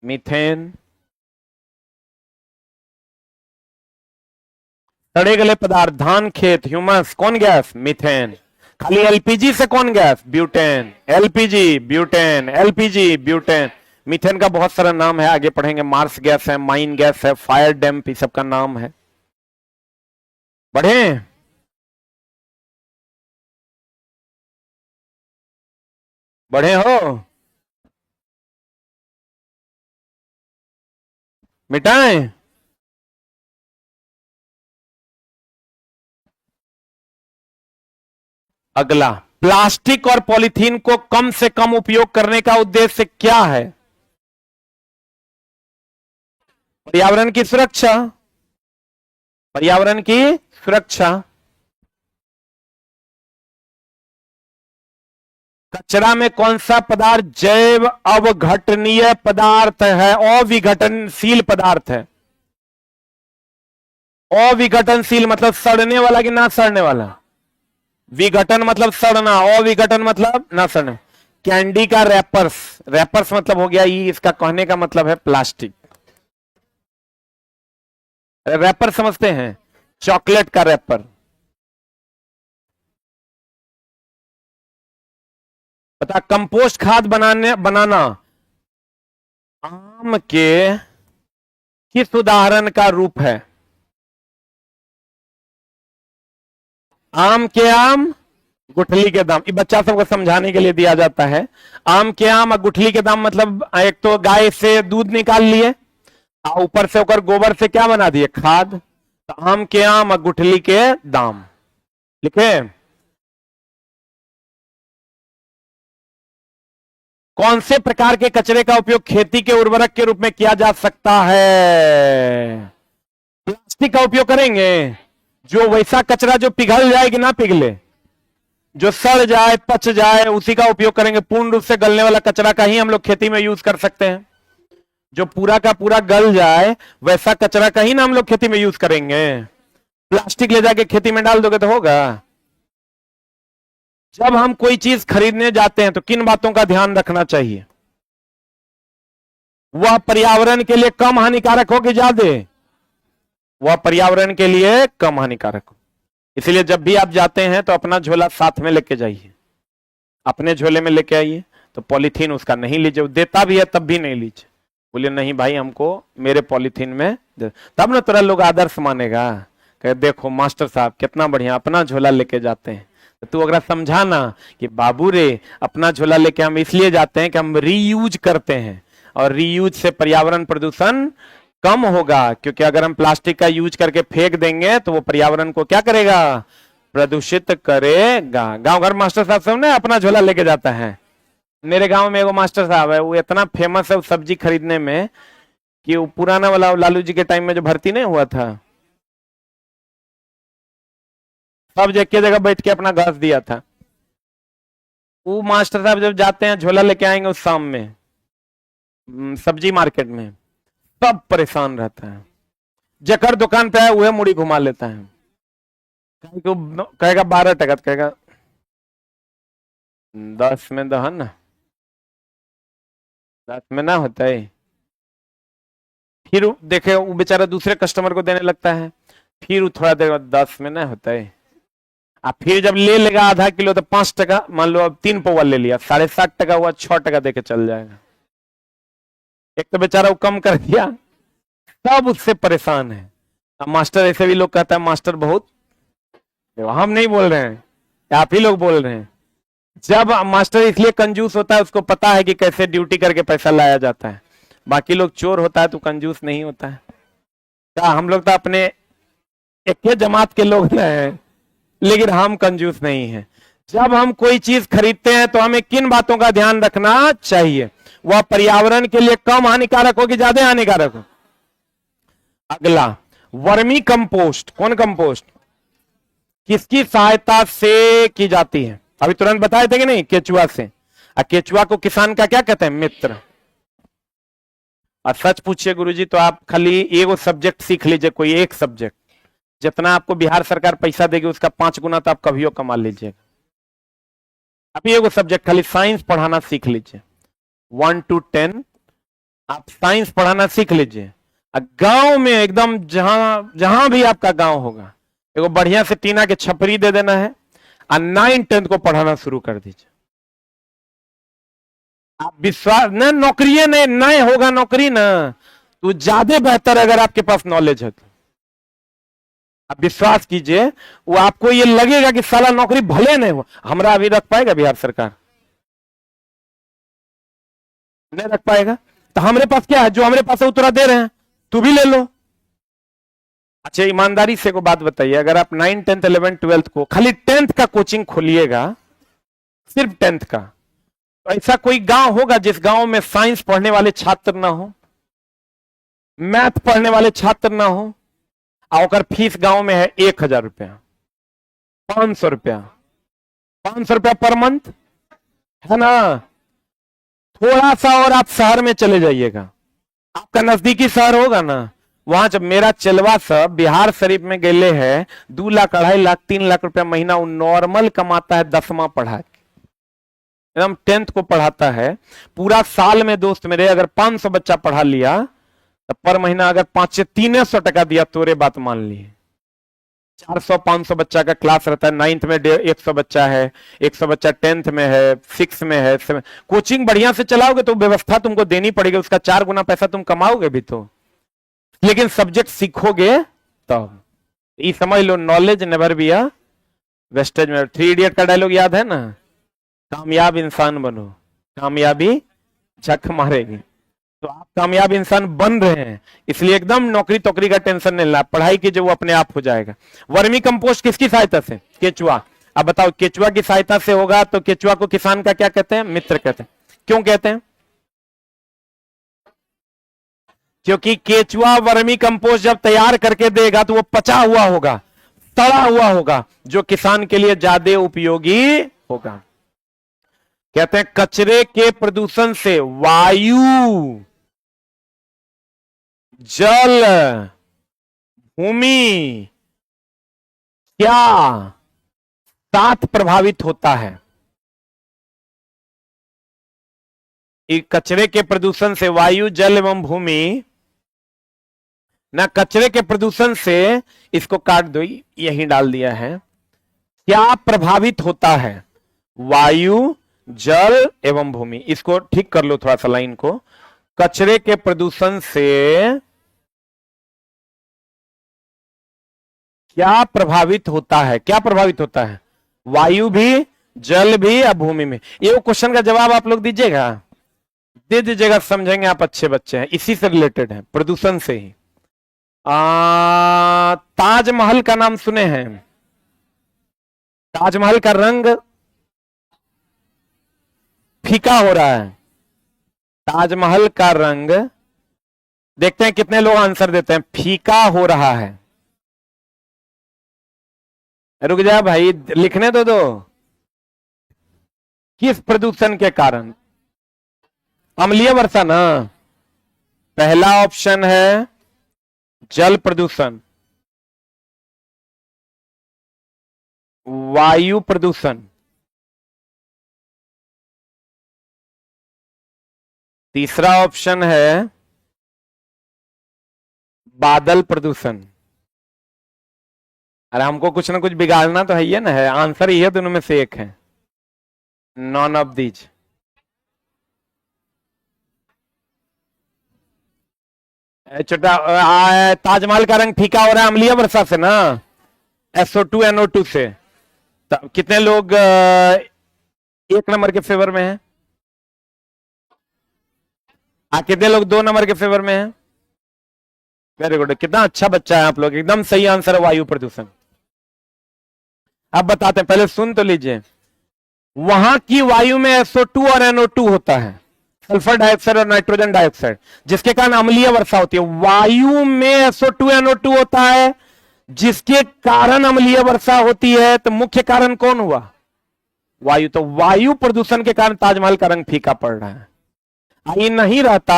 मीथेन। सड़े गले पदार्थ, धान खेत, ह्यूमस, कौन गैस? मीथेन। खाली एलपीजी से कौन gas? Butane. LPG butane, LPG butane. Methane का बहुत सारा नाम है, आगे पढ़ेंगे। मार्स गैस है, माइन गैस है, फायर डैम्प, ये सबका नाम है। बढ़े? बढ़े हो? मिटाएं? अगला, प्लास्टिक और पॉलीथीन को कम से कम उपयोग करने का उद्देश्य क्या है? पर्यावरण की सुरक्षा। पर्यावरण की सुरक्षा। कचरा में कौन सा पदार्थ जैव अवघटनीय पदार्थ है? अविघटनशील पदार्थ है। अविघटनशील मतलब सड़ने वाला कि ना सड़ने वाला? विघटन मतलब सड़ना, अविघटन मतलब ना सड़ना। कैंडी का रैपर्स, रैपर्स मतलब हो गया ये, इसका कहने का मतलब है प्लास्टिक। रैपर समझते हैं? चॉकलेट का रैपर। बता, कंपोस्ट खाद बनाना आम के किस उदाहरण का रूप है? आम के आम, गुठली के दाम। ये बच्चा सबको समझाने के लिए दिया जाता है। आम के आम और गुठली के दाम मतलब एक तो गाय से दूध निकाल लिए, ऊपर से होकर गोबर से क्या बना दिए? खाद। तो आम के आम और गुठली के दाम। लिखे? कौन से प्रकार के कचरे का उपयोग खेती के उर्वरक के रूप में किया जा सकता है? प्लास्टिक का उपयोग करेंगे। जो वैसा कचरा जो पिघल जाए कि ना पिघले, जो सड़ जाए, पच जाए, उसी का उपयोग करेंगे। पूर्ण रूप से गलने वाला कचरा का ही हम लोग खेती में यूज कर सकते हैं। जो पूरा का पूरा गल जाए वैसा कचरा का ही ना हम लोग खेती में यूज करेंगे। प्लास्टिक ले जाके खेती में डाल दोगे तो होगा? जब हम कोई चीज खरीदने जाते हैं तो किन बातों का ध्यान रखना चाहिए? वह पर्यावरण के लिए कम हानिकारक हो कि ज्यादा? वह पर्यावरण के लिए कम हानिकारक हो। इसलिए जब भी आप जाते हैं तो अपना झोला साथ में लेके जाइए, अपने झोले में लेके आइए। तो पॉलीथीन उसका नहीं लीजिए, देता भी है तब भी नहीं लीजिए। बोलिए नहीं भाई, हमको मेरे पॉलीथीन में तब ना तेरा लोग आदर्श मानेगा। कहे देखो मास्टर साहब कितना बढ़िया अपना झोला लेके जाते हैं। तो तू अगर समझाना कि बाबू रे, अपना झोला लेके हम इसलिए जाते हैं कि हम रीयूज करते हैं, और रीयूज से पर्यावरण प्रदूषण कम होगा। क्योंकि अगर हम प्लास्टिक का यूज करके फेंक देंगे तो वो पर्यावरण को क्या करेगा? प्रदूषित करेगा। गांव घर मास्टर साहब सब ने अपना झोला लेके जाता है। मेरे गांव में एगो मास्टर साहब है, वो इतना फेमस है सब्जी खरीदने में कि वो पुराना वाला लालू जी के टाइम में जो भर्ती नहीं हुआ था, सब एक जगह बैठ के अपना घास दिया था। वो मास्टर साहब जब जाते हैं झोला लेके आएंगे उस शाम में सब्जी मार्केट में, सब परेशान रहता है। जकर दुकान पे है वह मुड़ी घुमा लेता है, कहेगा 12 टका, कहेगा 10 में दहन, 10 में ना होता है। फिर देखे वो बेचारा दूसरे कस्टमर को देने लगता है, फिर वो थोड़ा देर बाद 10 में ना होता है। अब फिर जब ले लेगा आधा किलो तो 5 टका, मान लो अब 3 पौवा ले लिया, 7.5 टका हुआ, 6 टका देके चल जाएगा। एक तो बेचारा वो कम कर दिया, सब उससे परेशान है। अब मास्टर, ऐसे भी लोग कहता है मास्टर बहुत, हम नहीं बोल रहे हैं, आप ही लोग बोल रहे हैं। जब मास्टर इसलिए कंजूस होता है, उसको पता है कि कैसे ड्यूटी करके पैसा लाया जाता है। बाकी लोग चोर होता है तो कंजूस नहीं होता है। क्या हम लोग तो अपने एक ही जमात के लोग हैं, लेकिन हम कंजूस नहीं हैं। जब हम कोई चीज खरीदते हैं तो हमें किन बातों का ध्यान रखना चाहिए? वह पर्यावरण के लिए कम हानिकारक हो कि ज्यादा हानिकारक हो? अगला, वर्मी कंपोस्ट। कौन कंपोस्ट किसकी सहायता से की जाती है? अभी तुरंत बताए थे कि नहीं, केचुआ से। और केचुआ को किसान का क्या कहते हैं? मित्र। और सच पूछिए गुरुजी तो आप खाली एगो सब्जेक्ट सीख लीजिए, कोई एक सब्जेक्ट, जितना आपको बिहार सरकार पैसा देगी उसका 5 गुना तो आप कभी कमा लीजिएगा। अभी एगो सब्जेक्ट खाली साइंस पढ़ाना सीख लीजिए, 1 to 10 आप साइंस पढ़ाना सीख लीजिए। गांव में एकदम जहां जहां भी आपका गांव होगा, एगो बढ़िया से टीना के छपरी दे देना है और 9-10 को पढ़ाना शुरू कर दीजिए। आप विश्वास न, नौकरी नहीं होगा, नौकरी ना तो ज्यादा बेहतर अगर आपके पास नॉलेज है तो। आप विश्वास कीजिए, वो आपको ये लगेगा कि साला नौकरी भले नहीं हो, हमारा अभी रख पाएगा बिहार सरकार? नहीं रख पाएगा। तो हमारे पास क्या है, जो हमारे पास है उतना दे रहे हैं, तू भी ले लो। अच्छा ईमानदारी से को बात बताइए, अगर आप 9, 10, 11, 12 को खाली 10th का कोचिंग खोलिएगा, सिर्फ 10th का, तो ऐसा कोई गांव होगा जिस गांव में साइंस पढ़ने वाले छात्र ना हो, मैथ पढ़ने वाले छात्र ना हो, और फीस गांव में है 1,000 रुपया, 500 रुपया, 500 रुपया पर मंथ, है ना? थोड़ा सा और आप शहर में चले जाइएगा, आपका नजदीकी शहर होगा ना, वहां जब मेरा चलवा सब बिहार शरीफ में गेले है, 2 लाख, 2.5 लाख, 3 लाख रुपया महीना वो नॉर्मल कमाता है, 10वां पढ़ा के, एकदम 10th को पढ़ाता है। पूरा साल में दोस्त मेरे अगर 500 बच्चा पढ़ा लिया तो पर महीना अगर 300 टका दिया, तोरे बात मान लिए 400-500 बच्चा का क्लास रहता है। 9th में 100 बच्चा है, 100 बच्चा 10th में है, 6 में है, 7। कोचिंग बढ़िया से चलाओगे तो व्यवस्था तुमको देनी पड़ेगी, उसका 4 गुना पैसा तुम कमाओगे भी तो, लेकिन सब्जेक्ट सीखोगे तब। ये समझ लो, knowledge never be a wastage में। 3 इडियट का डायलॉग याद है ना, कामयाब इंसान बनो, कामयाबी झक मारेगी। तो आप कामयाब इंसान बन रहे हैं, इसलिए एकदम नौकरी तोकरी का टेंशन नहीं लेना, पढ़ाई कीजिए, वो अपने आप हो जाएगा। वर्मी कंपोस्ट किसकी सहायता से? केचुआ। अब बताओ, केचुआ की सहायता से होगा तो केचुआ को किसान का क्या कहते हैं? मित्र कहते हैं। क्यों कहते हैं? क्योंकि केचुआ वर्मी कंपोस्ट जब तैयार करके देगा तो वो पचा हुआ होगा, तड़ा हुआ होगा, जो किसान के लिए ज्यादा उपयोगी होगा। कहते हैं कचरे के प्रदूषण से वायु, जल, भूमि क्या 7 प्रभावित होता है? कचरे के प्रदूषण से वायु, जल एवं भूमि ना, कचरे के प्रदूषण से, इसको काट दो, यही डाल दिया है। क्या प्रभावित होता है? वायु, जल एवं भूमि। इसको ठीक कर लो थोड़ा सा लाइन को। कचरे के प्रदूषण से क्या प्रभावित होता है? क्या प्रभावित होता है? वायु भी, जल भी या भूमि में? ये क्वेश्चन का जवाब आप लोग दीजिएगा, दे दीजिएगा, समझेंगे आप, अच्छे बच्चे हैं। इसी से रिलेटेड है, प्रदूषण से ही। ताजमहल का नाम सुने हैं? ताजमहल का रंग फीका हो रहा है, ताजमहल का रंग, देखते हैं कितने लोग आंसर देते हैं। फीका हो रहा है। रुक जा भाई, लिखने दो। किस प्रदूषण के कारण? अम्लीय वर्षा ना। पहला ऑप्शन है जल प्रदूषण, वायु प्रदूषण, तीसरा ऑप्शन है बादल प्रदूषण। अरे हमको कुछ ना कुछ बिगाड़ना तो है ही ना, है आंसर ये दोनों में से एक है, नॉन ऑफ दीज। छोटा ताजमहल का रंग फीका हो रहा है अम्लीय वर्षा से ना, SO2 NO2 से। कितने लोग एक नंबर के फेवर में हैं? कितने लोग 2 नंबर के फेवर में हैं? वेरी गुड, कितना अच्छा बच्चा है आप लोग, एकदम सही आंसर है वायु प्रदूषण। अब बताते हैं, पहले सुन तो लीजिए। वहां की वायु में SO2 और NO2 होता है, सल्फर डाइऑक्साइड और नाइट्रोजन डाइऑक्साइड, जिसके कारण अम्लीय वर्षा होती है। वायु में SO2 NO2 होता है, जिसके कारण अम्लीय वर्षा होती है। तो मुख्य कारण कौन हुआ? वायु। तो वायु प्रदूषण के कारण ताजमहल का रंग फीका पड़ रहा है। ये नहीं रहता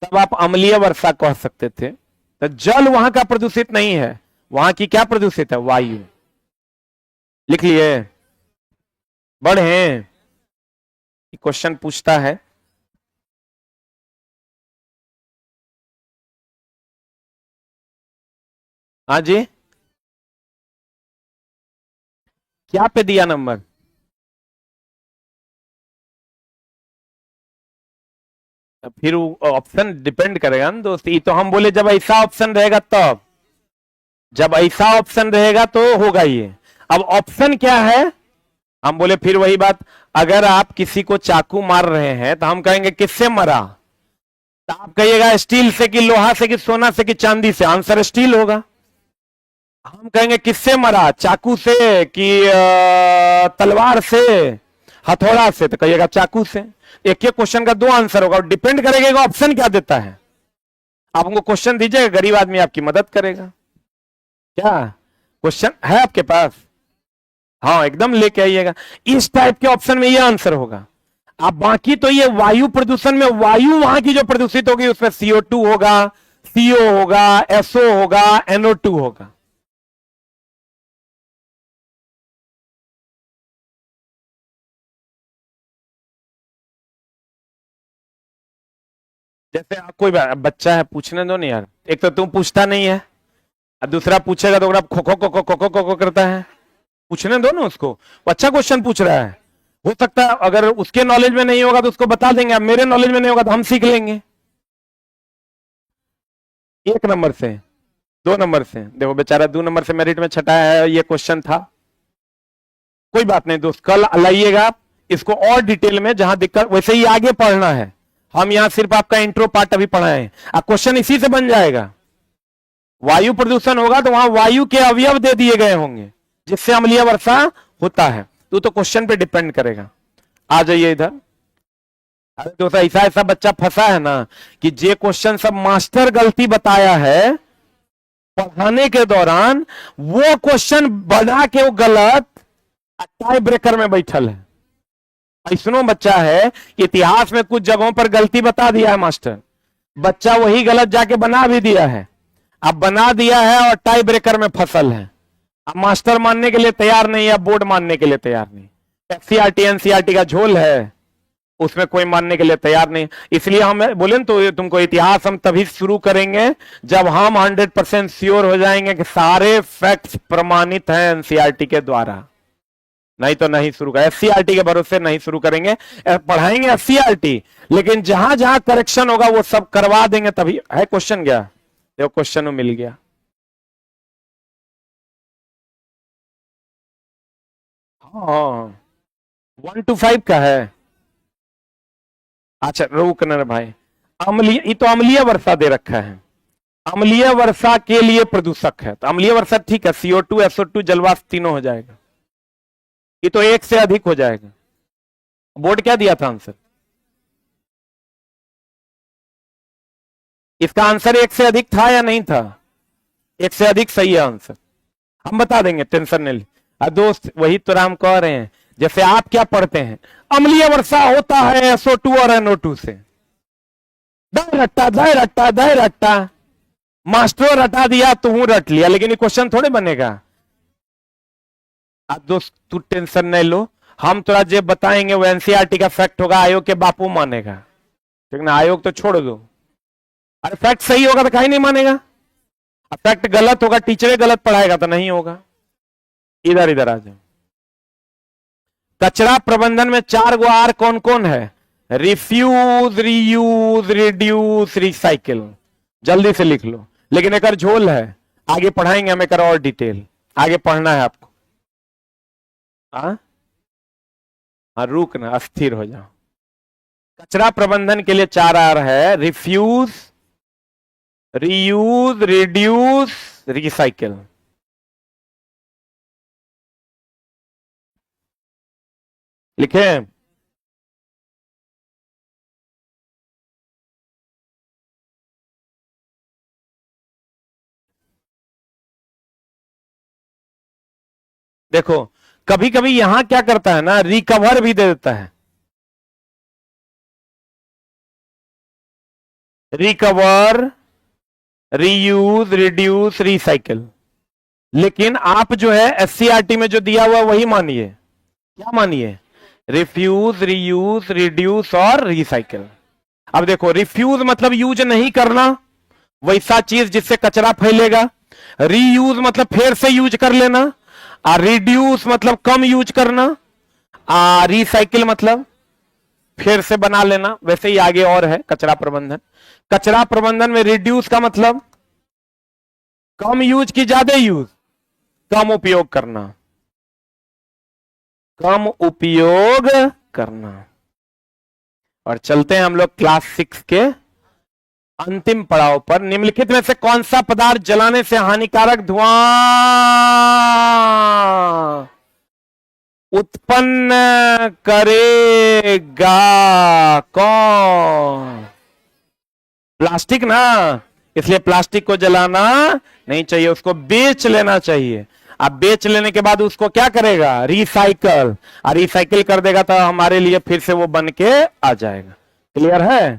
तब आप अम्लीय वर्षा कह सकते थे। तो जल वहां का प्रदूषित नहीं है, वहां की क्या प्रदूषित है? वायु। लिख लिए? बढ़े। क्वेश्चन पूछता है, हाँ जी, क्या पे दिया नंबर? फिर ऑप्शन डिपेंड करेगा ना दोस्त। ये तो हम बोले जब ऐसा ऑप्शन रहेगा तब, जब ऐसा ऑप्शन रहेगा तो होगा ये। अब ऑप्शन क्या है? हम बोले फिर वही बात, अगर आप किसी को चाकू मार रहे हैं तो हम कहेंगे किससे मरा? तो आप कहिएगा स्टील से कि लोहा से कि सोना से कि चांदी से, आंसर स्टील होगा। हम कहेंगे किससे मरा? चाकू से कि तलवार से, हथौड़ा से, तो कहिएगा चाकू से। एक एक क्वेश्चन का 2 आंसर होगा, डिपेंड करेगा ऑप्शन क्या देता है। आप हमको क्वेश्चन दीजिएगा, गरीब आदमी आपकी मदद करेगा। क्या क्वेश्चन है आपके पास? हाँ एकदम लेके आइएगा। इस टाइप के ऑप्शन में ये आंसर होगा। अब बाकी तो ये वायु प्रदूषण में, वायु वहां की जो प्रदूषित होगी उसमें CO2 होगा, CO होगा, SO होगा, NO2 होगा। जैसे कोई बच्चा है, पूछने दो नहीं यार। एक तो तुम पूछता नहीं है, और दूसरा पूछेगा तो खो खो खो खो खो खो खो करता है। पूछने दो ना उसको, वो अच्छा क्वेश्चन पूछ रहा है। हो सकता है अगर उसके नॉलेज में नहीं होगा तो उसको बता देंगे, अब मेरे नॉलेज में नहीं होगा तो हम सीख लेंगे। 1 नंबर से, 2 नंबर से, देखो बेचारा 2 नंबर से मेरिट में छटा है, ये क्वेश्चन था। कोई बात नहीं दोस्त, कल लाइएगा इसको और डिटेल में, जहां दिक्कत वैसे ही आगे पढ़ना है। हम यहां सिर्फ आपका इंट्रो पार्ट अभी पढ़ाए, अब क्वेश्चन इसी से बन जाएगा। वायु प्रदूषण होगा तो वहां वायु के अवयव दे दिए गए होंगे जिससे अम्लीय वर्षा होता है। तो क्वेश्चन पे डिपेंड करेगा। आ जाइए इधर। अरे दोस्त, ऐसा ऐसा बच्चा फंसा है ना कि जे क्वेश्चन सब मास्टर गलती बताया है पढ़ाने के दौरान, वो क्वेश्चन बना के वो गलत टाई ब्रेकर में बैठल है। ऐसनो बच्चा है, इतिहास में कुछ जगहों पर गलती बता दिया है मास्टर, बच्चा वही गलत जाके बना भी दिया है। अब बना दिया है और टाई ब्रेकर में फसल है। अब मास्टर मानने के लिए तैयार नहीं है, बोर्ड मानने के लिए तैयार नहीं। SCRT NCRT का झोल है, उसमें कोई मानने के लिए तैयार नहीं। इसलिए हम बोले तो तुमको इतिहास हम तभी शुरू करेंगे जब हम 100% श्योर हो जाएंगे कि सारे फैक्ट्स प्रमाणित हैं NCRT के द्वारा। नहीं तो नहीं शुरू करें, SCRT के भरोसे नहीं शुरू करेंगे। पढ़ाएंगे SCRT, लेकिन जहां जहां करेक्शन होगा वो सब करवा देंगे तभी। है क्वेश्चन क्या? देखो क्वेश्चन मिल गया। हाँ 1 to 5 का है। अच्छा रुकना भाई, अम्लीय, ये तो अम्लीय वर्षा दे रखा है। अम्लीय वर्षा के लिए प्रदूषक है, तो अम्लीय वर्षा ठीक है, CO2 SO2 जलवाष्प तीनों हो जाएगा। ये तो 1 से अधिक हो जाएगा। बोर्ड क्या दिया था आंसर? इसका आंसर 1 से अधिक था या नहीं था? 1 से अधिक सही है आंसर, हम बता देंगे, टेंशन नहीं। दोस्त वही तो राम कह रहे हैं, जैसे आप क्या पढ़ते हैं, अम्लीय वर्षा होता है SO2 और NO2 से। दय रट्टा दय रट्टा दय रट्टा, मास्टर रटा दिया तो हूं रट लिया, लेकिन ये क्वेश्चन थोड़े बनेगा। अब दोस्त तू टेंशन नहीं लो, हम थोड़ा जो बताएंगे वो एनसीईआरटी का फैक्ट होगा, आयोग के बापू मानेगा, ठीक ना। आयोग तो छोड़ दो, अरे फैक्ट सही होगा तो काहे नहीं मानेगा, फैक्ट गलत होगा, टीचर गलत पढ़ाएगा तो नहीं होगा। इधर इधर आ जाओ। कचरा प्रबंधन में 4 गो आर कौन कौन है? Refuse, reuse, reduce, recycle. जल्दी से लिख लो, लेकिन एक झोल है, आगे पढ़ाएंगे हम एक और डिटेल, आगे पढ़ना है आपको। हाँ, रुक ना, अस्थिर हो जाओ। कचरा प्रबंधन के लिए 4 आर है, रिफ्यूज, रीयूज, रिड्यूस, रिसाइकिल। लिखे? देखो कभी कभी यहां क्या करता है ना, रिकवर भी दे देता है, रिकवर, रीयूज, रिड्यूस, रिसाइकिल। लेकिन आप जो है एससीईआरटी में जो दिया हुआ वही मानिए। क्या मानिए? रिफ्यूज, रीयूज, रिड्यूस और रिसाइकिल। अब देखो, रिफ्यूज मतलब यूज नहीं करना, वैसा चीज जिससे कचरा फैलेगा। रीयूज मतलब फिर से यूज कर लेना, और रिड्यूस मतलब कम यूज करना, रिसाइकिल मतलब फिर से बना लेना। वैसे ही आगे और है कचरा प्रबंधन। कचरा प्रबंधन में रिड्यूस का मतलब कम यूज की ज्यादा यूज, कम उपयोग करना, कम उपयोग करना। और चलते हैं हम लोग क्लास 6 के अंतिम पड़ाव पर। निम्नलिखित में से कौन सा पदार्थ जलाने से हानिकारक धुआं उत्पन्न करेगा? कौन? प्लास्टिक ना, इसलिए प्लास्टिक को जलाना नहीं चाहिए, उसको बेच लेना चाहिए। अब बेच लेने के बाद उसको क्या करेगा? रिसाइकल, और रिसाइकिल कर देगा तो हमारे लिए फिर से वो बन के आ जाएगा। क्लियर है?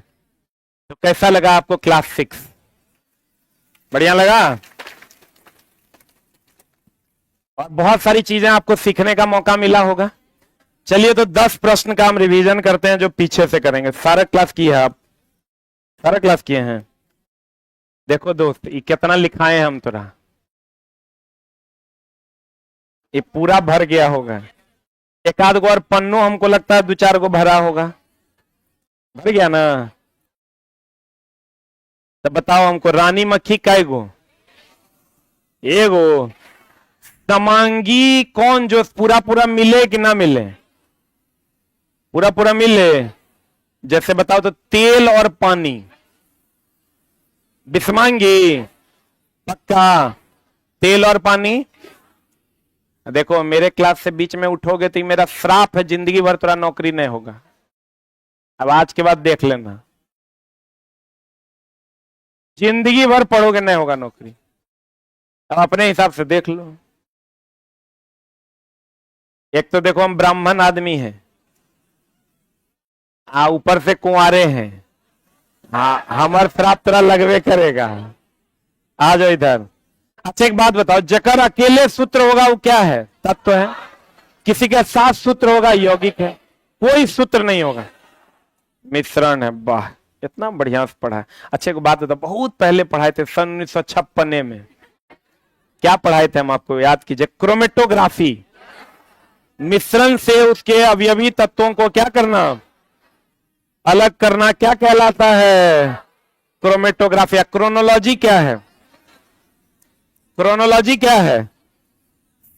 तो कैसा लगा आपको क्लास 6? बढ़िया लगा? और बहुत सारी चीजें आपको सीखने का मौका मिला होगा। चलिए तो 10 प्रश्न का हम रिवीजन करते हैं जो पीछे से करेंगे। सारा क्लास किए हैं आप? सारा क्लास किए हैं? देखो दोस्त, ये कितना लिखाए हम थोड़ा, ये पूरा भर गया होगा। एक आध गो और पन्नों हमको लगता है 2-4 गो भरा होगा। भर गया ना? तो बताओ हमको, रानी मक्खी कै गो? एगो। समांगी कौन जो पूरा पूरा मिले कि ना मिले? पूरा पूरा मिले। जैसे बताओ तो तेल और पानी। विषमांगी पक्का। तेल और पानी। देखो मेरे क्लास से बीच में उठोगे तो मेरा श्राप है, जिंदगी भर तेरा नौकरी नहीं होगा। अब आज के बाद देख लेना, जिंदगी भर पढ़ोगे नहीं होगा नौकरी। अब अपने हिसाब से देख लो। एक तो देखो हम ब्राह्मण आदमी हैं, ऊपर से कुंवारे हैं, हमार श्राप तेरा लगवे करेगा। आ जाओ इधर। अच्छा एक बात बताओ, जकर अकेले सूत्र होगा वो क्या है? तत्व है। किसी के साथ सूत्र होगा यौगिक है, कोई सूत्र नहीं होगा मिश्रण है। वाह, इतना बढ़िया से पढ़ा है। अच्छा एक बात बताओ, बहुत पहले पढ़ाए थे सन 1956 में। क्या पढ़ाए थे हम? आपको याद कीजिए। क्रोमेटोग्राफी, मिश्रण से उसके अवयवी तत्वों को क्या करना? अलग करना। क्या कहलाता है? क्रोमेटोग्राफी। क्रोनोलॉजी क्या है? क्रोनोलॉजी क्या है?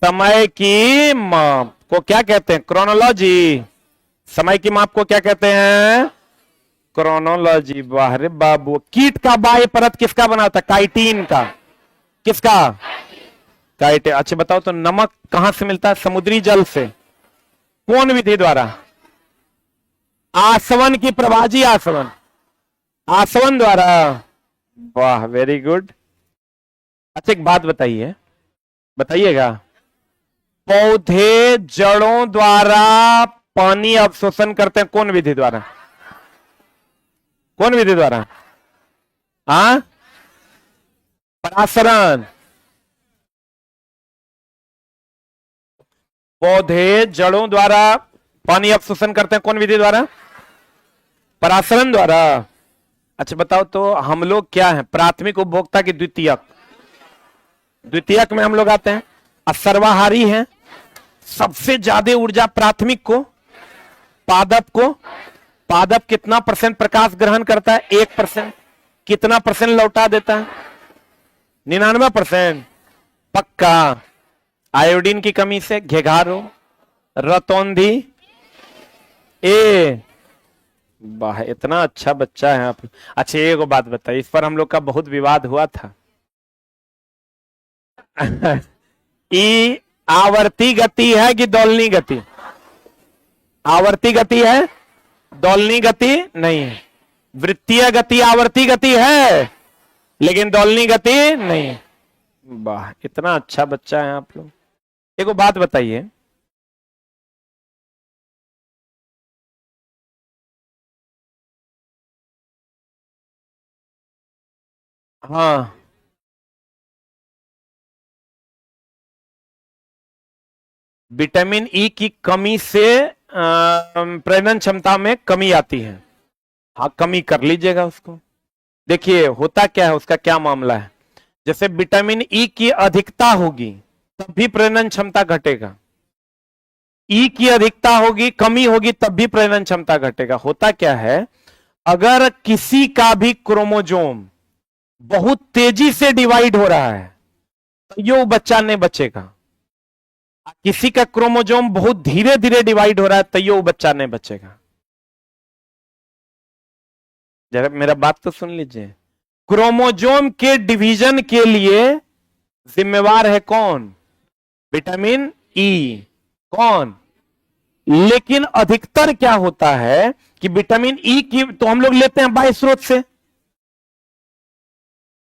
समय की माप को क्या कहते हैं? क्रोनोलॉजी। समय की माप को क्या कहते हैं? क्रोनोलॉजी। वाह रे बाबू। कीट का बाह्य परत किसका बनाता है? काइटिन का। किसका? काइटिन। अच्छा बताओ तो नमक कहां से मिलता है? समुद्री जल से। कौन विधि द्वारा? आसवन की प्रभाजी आसवन, आसवन द्वारा। वाह वेरी गुड। अच्छा एक बात बताइए, बताइएगा, पौधे जड़ों द्वारा पानी अवशोषण करते हैं कौन विधि द्वारा? कौन विधि द्वारा? परासरण। पौधे जड़ों द्वारा पानी अवशोषण करते हैं कौन विधि द्वारा? परासरण द्वारा। अच्छा बताओ तो हम लोग क्या हैं, प्राथमिक उपभोक्ता की द्वितीयक? द्वितीयक में हम लोग आते हैं। सर्वाहारी हैं, सबसे ज्यादा ऊर्जा प्राथमिक को, पादप को। पादप कितना परसेंट प्रकाश ग्रहण करता है? 1%। कितना परसेंट लौटा देता है? 99%। पक्का। आयोडीन की कमी से घेघारो, रतौंधी, ए। वाह, इतना अच्छा बच्चा है आप। अच्छा एक बात बताइए, इस पर हम लोग का बहुत विवाद हुआ था। ई आवर्ती गति है कि दौलनी गति? आवर्ती गति है, दौलनी गति नहीं है। वृत्तीय गति आवर्ती गति है, लेकिन दौलनी गति नहीं। वाह, इतना अच्छा बच्चा है आप लोग। एक बात बताइए, हाँ विटामिन ई की कमी से प्रजनन क्षमता में कमी आती है। हाँ कमी कर लीजिएगा उसको। देखिए होता क्या है, उसका क्या मामला है। जैसे विटामिन ई की अधिकता होगी तब भी प्रजनन क्षमता घटेगा, ई की अधिकता होगी, कमी होगी तब भी प्रजनन क्षमता घटेगा। होता क्या है, अगर किसी का भी क्रोमोजोम बहुत तेजी से डिवाइड हो रहा है तो ये वो बच्चा नहीं बचेगा। किसी का क्रोमोजोम बहुत धीरे धीरे डिवाइड हो रहा है तो ये वो बच्चा नहीं बचेगा। जरा मेरा बात तो सुन लीजिए। क्रोमोजोम के डिवीजन के लिए जिम्मेवार है कौन? Vitamin E. कौन? लेकिन अधिकतर क्या होता है कि विटामिन ई की तो हम लोग लेते हैं बाह्य स्रोत से।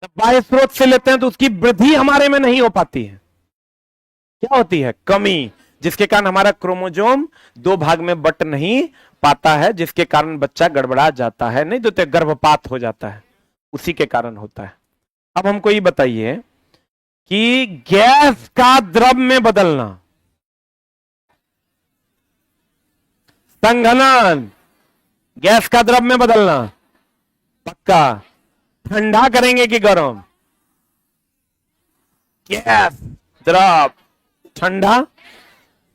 जब बाह्य स्रोत से लेते हैं तो उसकी वृद्धि हमारे में नहीं हो पाती है। क्या होती है? कमी, जिसके कारण हमारा क्रोमोजोम दो भाग में बट नहीं पाता है, जिसके कारण बच्चा गड़बड़ा जाता है, नहीं तो गर्भपात हो जाता है, उसी के कारण होता है। अब हमको ये बताइए कि गैस का द्रव में बदलना, संघनन, गैस का द्रव में बदलना, पक्का। ठंडा करेंगे कि गर्म? गैस द्रव ठंडा,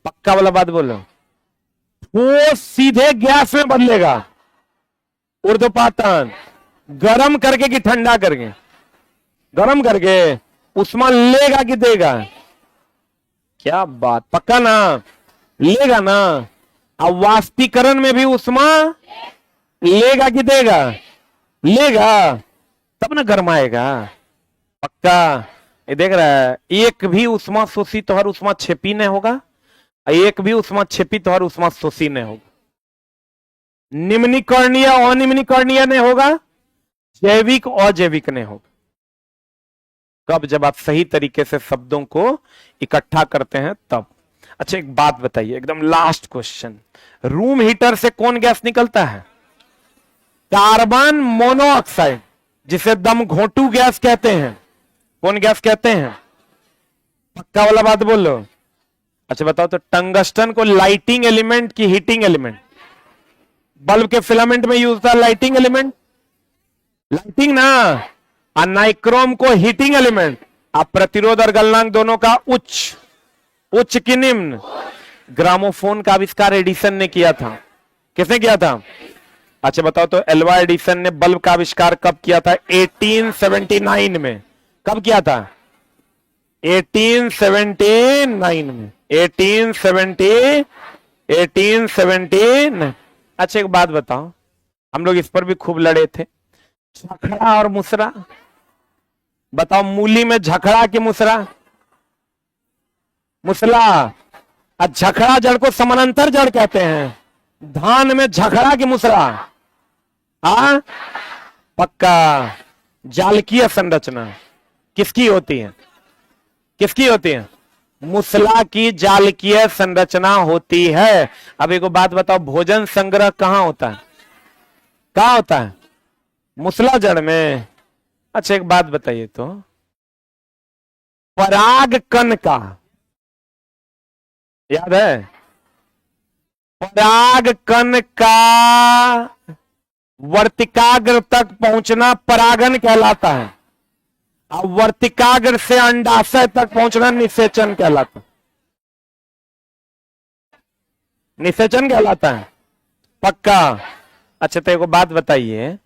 पक्का वाला बात बोलो। वो सीधे गैस में बदलेगा, ऊर्ध्वपातन। गरम करके कि ठंडा करके? गरम करके। उष्मा लेगा कि देगा? क्या बात, पक्का ना? लेगा ना? अब वाष्पीकरण में भी उष्मा लेगा कि देगा? लेगा, तब ना गरमाएगा। पक्का। ये देख रहा है, एक भी उष्मा शोषित और उष्मा छेपी नहीं होगा, एक भी उष्मा छेपित और उष्मा शोषी नहीं होगा, निम्नीकरणीय अनिम्नीकरणीय नहीं होगा, जैविक अजैविक नहीं होगा। कब? जब आप सही तरीके से शब्दों को इकट्ठा करते हैं तब। अच्छा एक बात बताइए, एकदम लास्ट क्वेश्चन, रूम हीटर से कौन गैस निकलता है? कार्बन मोनोऑक्साइड, जिसे दम घोंटू गैस कहते हैं। कौन गैस कहते हैं? पक्का वाला बात बोलो। अच्छा बताओ तो टंगस्टन को लाइटिंग एलिमेंट की हीटिंग एलिमेंट? बल्ब के फिलामेंट में यूज होता है लाइटिंग एलिमेंट, लाइटिंग ना। और नाइक्रोम को हीटिंग एलिमेंट। आप प्रतिरोध और गलनांक दोनों का उच्च, उच्च की निम्न। ग्रामोफोन का आविष्कार एडिसन ने किया था। किसने किया था? अच्छा बताओ तो एल्वा एडिसन ने बल्ब का आविष्कार कब किया था? 1879 में। कब किया था? 1879 में। 1879। अच्छा एक बात बताओ, हम लोग इस पर भी खूब लड़े थे, झखड़ा और मुसरा। बताओ मूली में झखड़ा कि मुसरा? मुसला। और झखड़ा जड़ को समानांतर जड़ कहते हैं, धान में झखड़ा कि मुसरा? हाँ पक्का। जालकीय संरचना किसकी होती है? किसकी होती है? मुसला की जालकीय संरचना होती है। अब एक बात बताओ, भोजन संग्रह कहां होता है? कहां होता है? मुसला जड़ में। अच्छा एक बात बताइए तो, पराग कण का याद है? पराग कण का वर्तिकाग्र तक पहुंचना परागन कहलाता है। अब वर्तिकाग्र से अंडाशय तक पहुंचना निषेचन कहलाता है। निषेचन कहलाता है, पक्का। अच्छा तो एक बात बताइए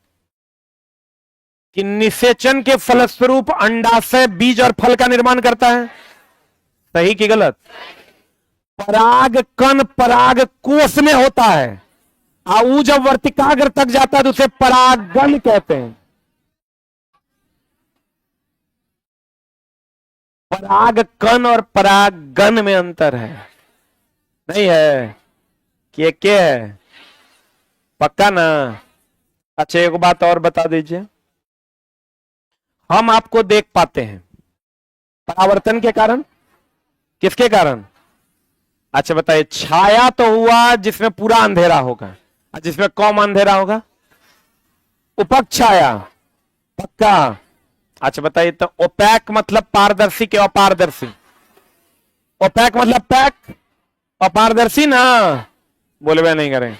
कि निषेचन के फलस्वरूप अंडाशय बीज और फल का निर्माण करता है, सही कि गलत? पराग कण पराग कोश में होता है, और जब वर्तिकाग्र तक जाता है तो उसे परागन कहते हैं। पराग कण और परागन में अंतर है, नहीं है कि क्या है? पक्का ना? अच्छा एक बात और बता दीजिए, हम आपको देख पाते हैं परावर्तन के कारण, किसके कारण? अच्छा बताइए, छाया तो हुआ जिसमें पूरा अंधेरा होगा, जिसमें कम अंधेरा होगा उपक छाया, पक्का। अच्छा बताइए, तो ओपैक मतलब पारदर्शी के अपारदर्शी? ओपैक मतलब पैक, अपारदर्शी ना, बोले नहीं करें।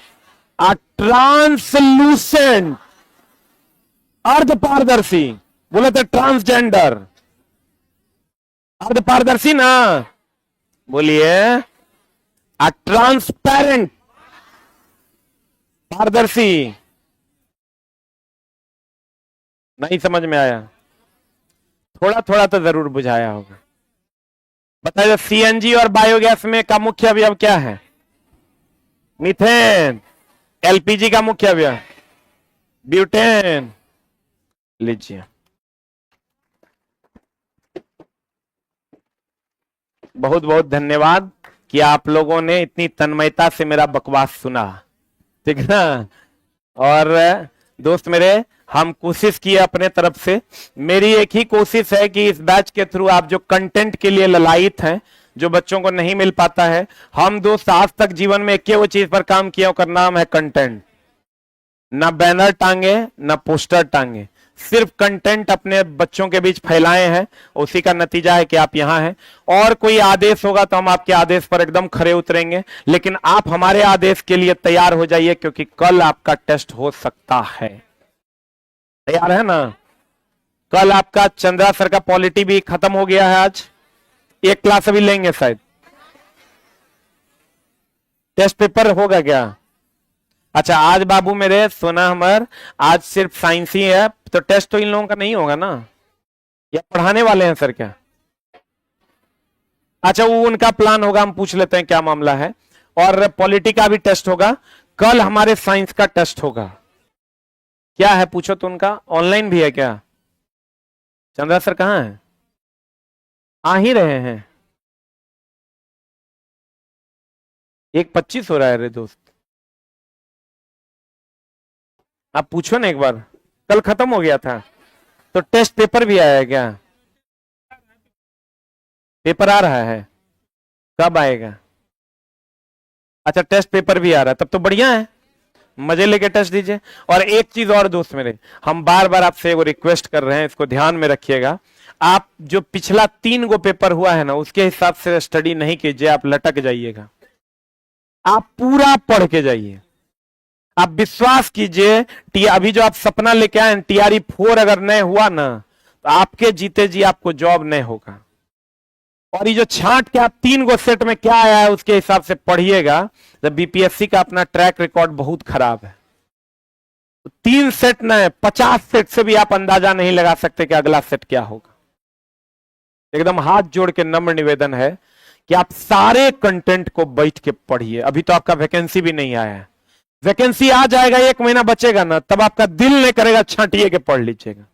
ट्रांसलूसेंट अर्ध पारदर्शी, बोले तो ट्रांसजेंडर, अर्ध पारदर्शी ना, बोलिए। ट्रांसपेरेंट पारदर्शी, नहीं समझ में आया? थोड़ा थोड़ा तो जरूर बुझाया होगा। बताइए सीएनजी और बायोगैस में का मुख्य अवयव क्या है? मीथेन। एलपीजी का मुख्य अवयव ब्यूटेन। लीजिए, बहुत बहुत धन्यवाद कि आप लोगों ने इतनी तन्मयता से मेरा बकवास सुना, ठीक है ना। और दोस्त मेरे, हम कोशिश किए अपने तरफ से, मेरी एक ही कोशिश है कि इस बैच के थ्रू आप जो कंटेंट के लिए ललायित हैं, जो बच्चों को नहीं मिल पाता है, हम दोस्त आज तक जीवन में एक वो चीज पर काम किया, उसका नाम है कंटेंट। ना बैनर टांगे ना पोस्टर टांगे, सिर्फ कंटेंट अपने बच्चों के बीच फैलाए हैं, उसी का नतीजा है कि आप यहां हैं। और कोई आदेश होगा तो हम आपके आदेश पर एकदम खरे उतरेंगे, लेकिन आप हमारे आदेश के लिए तैयार हो जाइए, क्योंकि कल आपका टेस्ट हो सकता है। तैयार है ना? कल आपका चंद्रा सर का पॉलिटी भी खत्म हो गया है, आज एक क्लास अभी लेंगे शायद। टेस्ट पेपर होगा क्या? अच्छा आज बाबू मेरे सोना हमर, आज सिर्फ साइंस ही है, तो टेस्ट तो इन लोगों का नहीं होगा ना, या पढ़ाने वाले हैं सर क्या? अच्छा वो उनका प्लान होगा, हम पूछ लेते हैं क्या मामला है। और पॉलिटी का भी टेस्ट होगा, कल हमारे साइंस का टेस्ट होगा। क्या है पूछो तो उनका, ऑनलाइन भी है क्या? चंद्रा सर कहां है? आ ही रहे हैं, 1:25 हो रहा है रे दोस्त, आप पूछो ना एक बार, कल खत्म हो गया था। तो टेस्ट पेपर भी आया है क्या? पेपर आ रहा है, कब आएगा? अच्छा टेस्ट पेपर भी आ रहा है, तब तो बढ़िया है, मजे लेके टेस्ट दीजिए। और एक चीज और दोस्त मेरे, हम बार बार आपसे वो रिक्वेस्ट कर रहे हैं, इसको ध्यान में रखिएगा। आप जो पिछला 3 गो पेपर हुआ है ना, उसके हिसाब से स्टडी नहीं कीजिए, आप लटक जाइएगा। आप पूरा पढ़ के जाइए, आप विश्वास कीजिए। अभी जो आप सपना लेके आए टीआरई 4 अगर नहीं हुआ ना, तो आपके जीते जी आपको जॉब नहीं होगा। और ये जो छांट के आप 3 गो सेट में क्या आया है उसके हिसाब से पढ़िएगा। जब बीपीएससी का अपना ट्रैक रिकॉर्ड बहुत खराब है, तो 3 सेट न 50 सेट से भी आप अंदाजा नहीं लगा सकते कि अगला सेट क्या होगा। एकदम हाथ जोड़ के नम्र निवेदन है कि आप सारे कंटेंट को बैठ के पढ़िए। अभी तो आपका वैकेंसी भी नहीं आया है, वैकेंसी आ जाएगा, 1 महीना बचेगा ना, तब आपका दिल नहीं करेगा छांटिए के पढ़ लीजिएगा।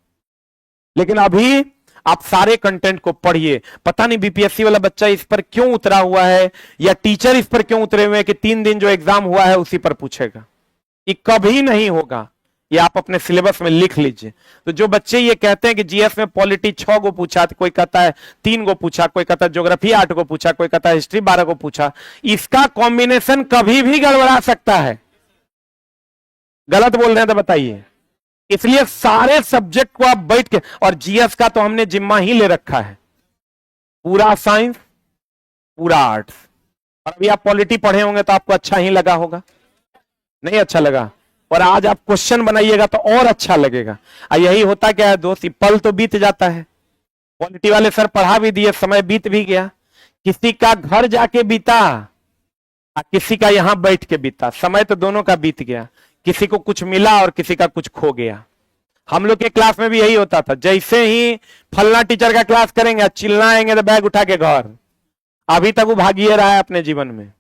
लेकिन अभी आप सारे कंटेंट को पढ़िए। पता नहीं बीपीएससी वाला बच्चा इस पर क्यों उतरा हुआ है, या टीचर इस पर क्यों उतरे हुए हैं कि 3 दिन जो एग्जाम हुआ है उसी पर पूछेगा। ये कभी नहीं होगा, ये आप अपने सिलेबस में लिख लीजिए। तो जो बच्चे ये कहते हैं कि जीएस में पॉलिटी 6 गो पूछा, कोई कहता है 3 गो पूछा, कोई कहता है ज्योग्राफी 8 गो पूछा, कोई कहता है हिस्ट्री 12 गो पूछा, इसका कॉम्बिनेशन कभी भी गड़बड़ा सकता है। गलत बोल रहे हैं तो बताइए। इसलिए सारे सब्जेक्ट को आप बैठ के, और जीएस का तो हमने जिम्मा ही ले रखा है, पूरा साइंस पूरा आर्ट्स, और अभी आप पॉलिटी पढ़े होंगे तो आपको अच्छा ही लगा होगा, नहीं अच्छा लगा, और आज आप क्वेश्चन बनाइएगा तो और अच्छा लगेगा। और यही होता क्या है दोस्त, पल तो बीत जाता है। पॉलिटी वाले सर पढ़ा भी दिए, समय बीत भी गया, किसी का घर जाके बीता और किसी का यहां बैठ के बीता, समय तो दोनों का बीत गया, किसी को कुछ मिला और किसी का कुछ खो गया। हम लोग के क्लास में भी यही होता था, जैसे ही फलना टीचर का क्लास करेंगे चिल्लाएंगे तो बैग उठा के घर, अभी तक वो भागिए रहा है अपने जीवन में।